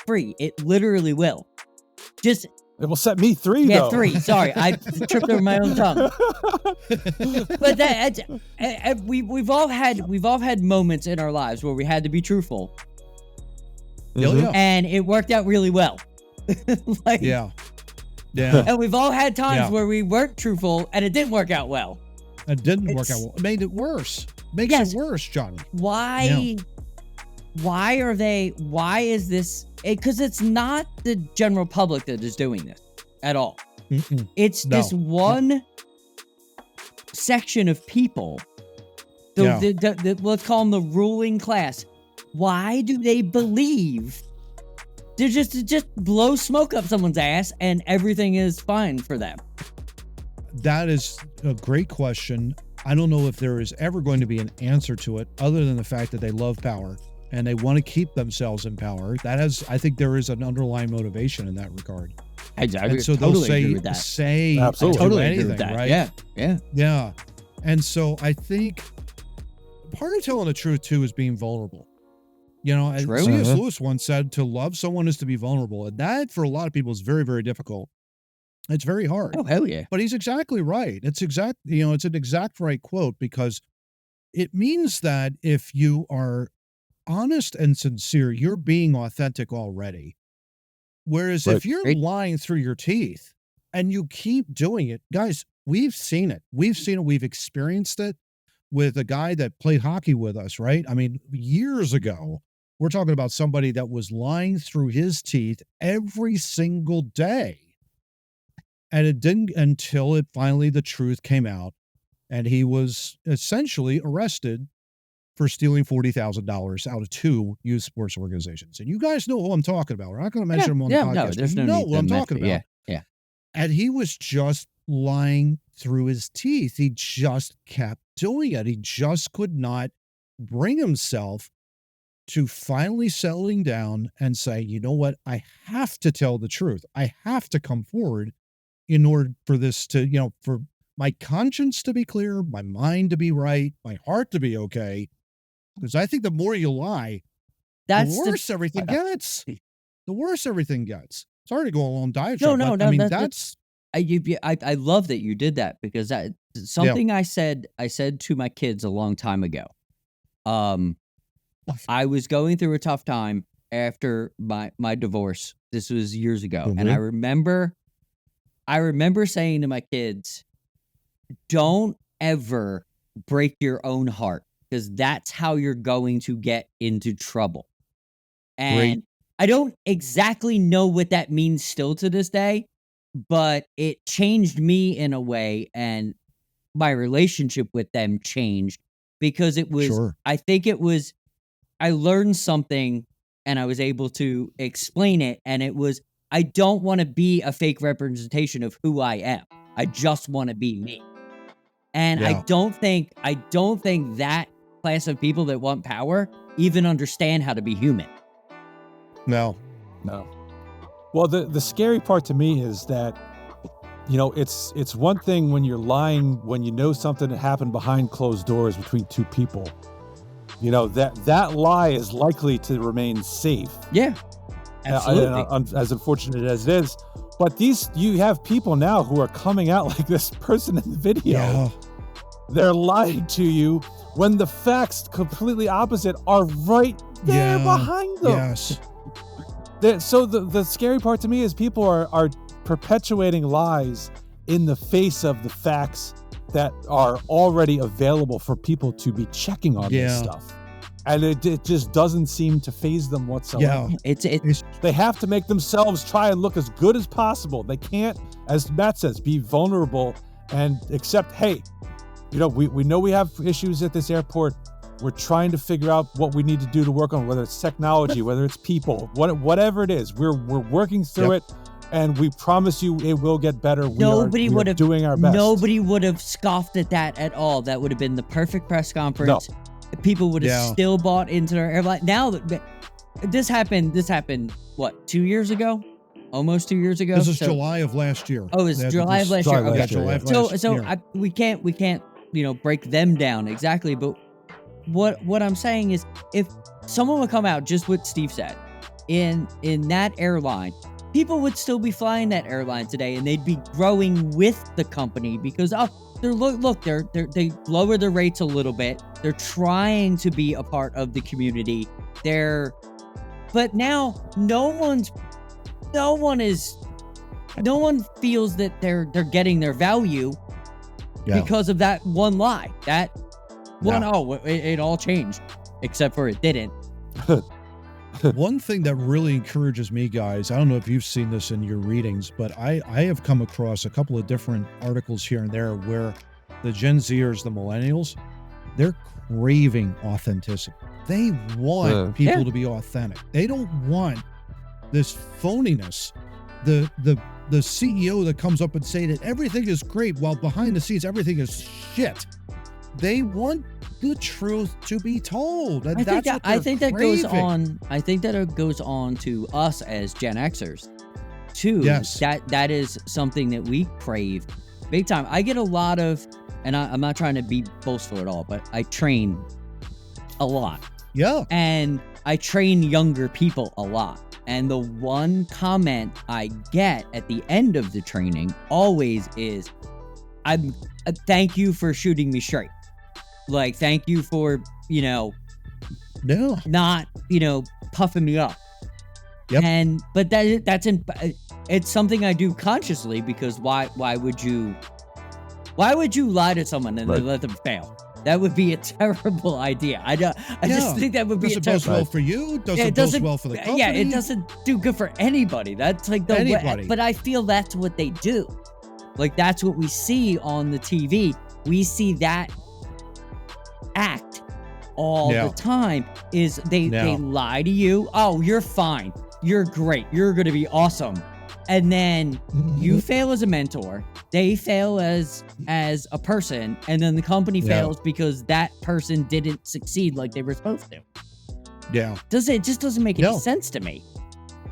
free. It literally will. It will set me free. Yeah, though. 3. Sorry, I tripped over my own tongue. But we've all had moments in our lives where we had to be truthful. Yeah. And it worked out really well. Yeah. And we've all had times where we weren't truthful and it didn't work out well. It didn't work out well. It made it worse. Makes it worse, Johnny. Why? Why is this? Because it's not the general public that is doing this at all. Mm-mm. It's this one section of people. Let's call them the ruling class. Why do they believe they're just blow smoke up someone's ass and everything is fine for them? That is a great question. I don't know if there is ever going to be an answer to it other than the fact that they love power and they want to keep themselves in power. I think there is an underlying motivation in that regard. I so they'll agree with that. say Absolutely. do Totally anything, agree with that. right? Yeah. And so I think part of telling the truth too is being vulnerable. True. C.S. Lewis once said to love someone is to be vulnerable. And that for a lot of people is very, very difficult. It's very hard. Oh, hell yeah. But he's exactly right. It's an exact right quote, because it means that if you are honest and sincere, you're being authentic already. Whereas if you're lying through your teeth and you keep doing it, guys, we've seen it. We've experienced it with a guy that played hockey with us, right? I mean, years ago, we're talking about somebody that was lying through his teeth every single day. And it didn't until the truth came out and he was essentially arrested for stealing $40,000 out of 2 youth sports organizations. And you guys know who I'm talking about. We're not going to mention him on the podcast. No, there's you no know need what to I'm mention talking it. about. Yeah. And he was just lying through his teeth. He just kept doing it. He just could not bring himself to finally settling down and say, you know what? I have to tell the truth. I have to come forward in order for this to, for my conscience to be clear, my mind to be right, my heart to be okay. Because I think the more you lie, the worse everything gets. The worse everything gets. Sorry to go a long diatribe. No. I mean, that's I love that you did that, because that something I said to my kids a long time ago. I was going through a tough time after my divorce. This was years ago, and I remember saying to my kids, "Don't ever break your own heart, because that's how you're going to get into trouble." And I don't exactly know what that means still to this day, but it changed me in a way, and my relationship with them changed, because it was, I think it was, I learned something and I was able to explain it. And it was, I don't want to be a fake representation of who I am. I just want to be me. And I don't think that class of people that want power even understand how to be human. No. Well, the scary part to me is that, it's one thing when you're lying, when you know something that happened behind closed doors between two people. That lie is likely to remain safe. Yeah, absolutely. As unfortunate as it is. But you have people now who are coming out like this person in the video. Yeah. They're lying to you when the facts completely opposite are right there behind them. Yes. So the scary part to me is people are perpetuating lies in the face of the facts that are already available for people to be checking on this stuff. And it just doesn't seem to faze them whatsoever. Yeah, they have to make themselves try and look as good as possible. They can't, as Matt says, be vulnerable and accept, hey, we know we have issues at this airport. We're trying to figure out what we need to do to work on, whether it's technology, whether it's people, whatever it is. We're working through it. And we promise you it will get better. We are doing our best. Nobody would have scoffed at that at all. That would have been the perfect press conference. No. People would have still bought into their airline. Now that this happened, what, 2 years ago? Almost 2 years ago? This is July of last year. Oh, it's July of last year. Okay. July of last year. We can't, break them down exactly. But what I'm saying is, if someone would come out, just what Steve said, in that airline, people would still be flying that airline today, and they'd be growing with the company because they lower their rates a little bit. They're trying to be a part of the community. But now no one feels that they're getting their value because of that one lie. That one, it all changed, except for it didn't. One thing that really encourages me, guys, I don't know if you've seen this in your readings, but I have come across a couple of different articles here and there where the Gen Zers, the millennials, they're craving authenticity. They want people to be authentic. They don't want this phoniness. The CEO that comes up and say that everything is great while behind the scenes everything is shit. They want the truth to be told. And I think that it goes on to us as Gen Xers too. Yes. That is something that we crave big time. I get a lot of, and I'm not trying to be boastful at all, but I train a lot. Yeah. And I train younger people a lot. And the one comment I get at the end of the training always is, thank you for shooting me straight. Like, thank you for, not, puffing me up. Yep. But it's something I do consciously, because why would you lie to someone and then let them fail? That would be a terrible idea. I just think that would be a terrible. Doesn't bodes well for you. Doesn't bodes well for the company. Yeah, it doesn't do good for anybody. That's like anybody. But I feel that's what they do. Like, that's what we see on the TV. We see that act all the time is they lie to you. Oh, you're fine. You're great. You're going to be awesome. And then you fail as a mentor. They fail as a person. And then the company fails because that person didn't succeed like they were supposed to. Yeah. It just doesn't make any sense to me.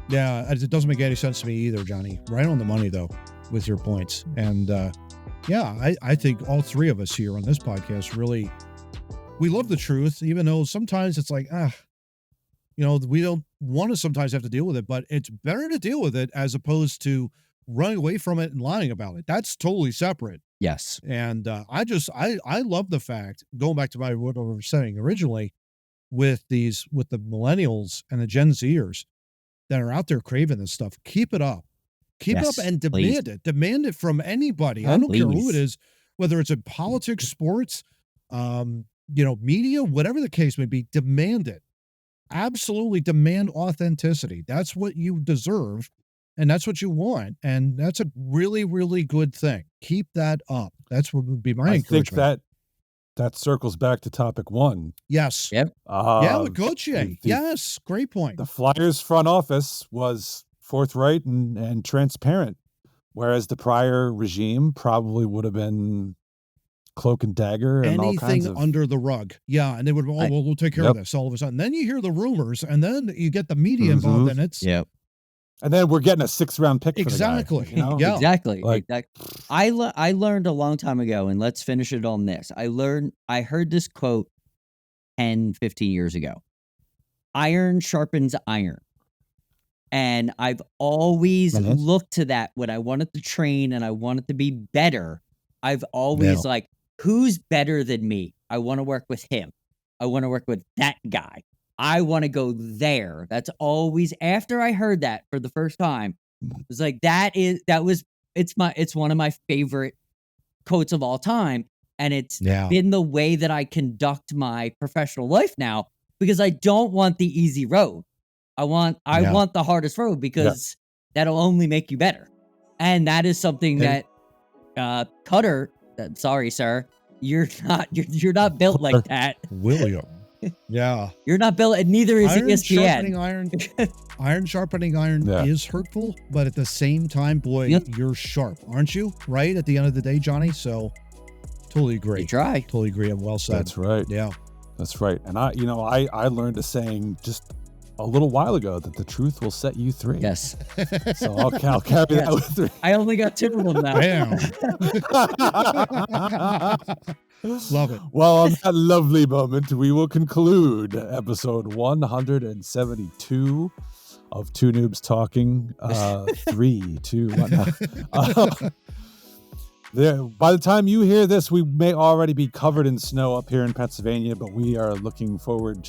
Yeah, it doesn't make any sense to me either, Johnny. Right on the money, though, with your points. And I think all three of us here on this podcast really, we love the truth, even though sometimes it's like, we don't want to sometimes have to deal with it, but it's better to deal with it as opposed to running away from it and lying about it. That's totally separate. Yes. And I love the fact, going back to what I was saying originally, with the millennials and the Gen Zers that are out there craving this stuff, keep it up. Keep it up and demand it. Demand it from anybody. I don't care who it is, whether it's in politics, sports, media, whatever the case may be, demand it. Absolutely demand authenticity. That's what you deserve, and that's what you want, and that's a really, really good thing. Keep that up. That's what would be my encouragement. I think that circles back to topic one. Yes. Yep. With Gauthier. Yes. Great point. The Flyers front office was forthright and transparent, whereas the prior regime probably would have been cloak and dagger and all kinds of under the rug. Yeah. And they would, we'll take care of this all of a sudden. Then you hear the rumors, and then you get the media involved in it. Yep. And then we're getting a 6th-round pick. Exactly. For the guy, Yeah. Exactly. I learned a long time ago, and let's finish it on this. I heard this quote 10, 15 years ago. Iron sharpens iron. And I've always looked to that when I wanted to train and I wanted to be better. I've always who's better than me? I want to work with him. I want to work with that guy. I want to go there. That's always, after I heard that for the first time, it was like, it's one of my favorite quotes of all time. And it's been the way that I conduct my professional life now, because I don't want the easy road. I want the hardest road, because that'll only make you better. And that is something that Cutter, sorry, sir, you're not built like that. William. Yeah. You're not built, and neither is ESPN. Iron sharpening iron is hurtful, but at the same time, boy, you're sharp, aren't you? Right? At the end of the day, Johnny. So totally agree. You try. Totally agree. And well said. That's right. Yeah. That's right. And I learned a saying just a little while ago that the truth will set you free. Yes. So I'll carry that with me. I only got 2 of them now. Love it. Well, on that lovely moment, we will conclude episode 172 of Two Noobs Talking. 3, 2, 1. By the time you hear this, we may already be covered in snow up here in Pennsylvania, but we are looking forward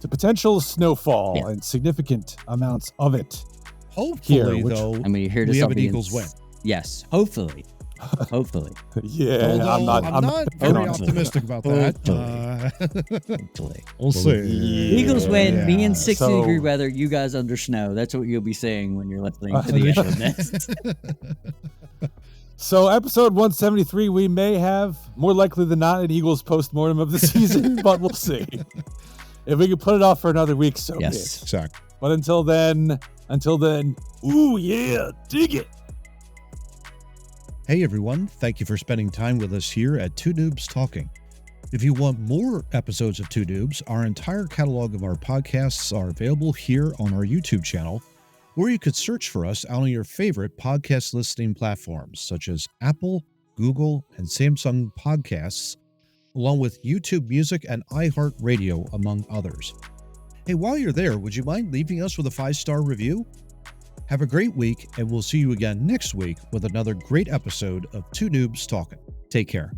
to potential snowfall and significant amounts of it. Hopefully, though, you hear we have an Eagles win. Yes, hopefully. Hopefully. Yeah, I'm not very optimistic about that. We'll see. Yeah, Eagles win. Me in 60-degree weather. You guys under snow. That's what you'll be saying when you're listening to the end of this. So episode 173, we may have, more likely than not, an Eagles postmortem of the season, but we'll see. If we can put it off for another week, so yes, exactly. But until then, ooh yeah, dig it. Hey everyone, thank you for spending time with us here at Two Noobs Talking. If you want more episodes of Two Noobs, our entire catalog of our podcasts are available here on our YouTube channel, or you could search for us on your favorite podcast listening platforms, such as Apple, Google, and Samsung Podcasts, along with YouTube Music and iHeartRadio, among others. Hey, while you're there, would you mind leaving us with a 5-star review? Have a great week, and we'll see you again next week with another great episode of Two Noobs Talking. Take care.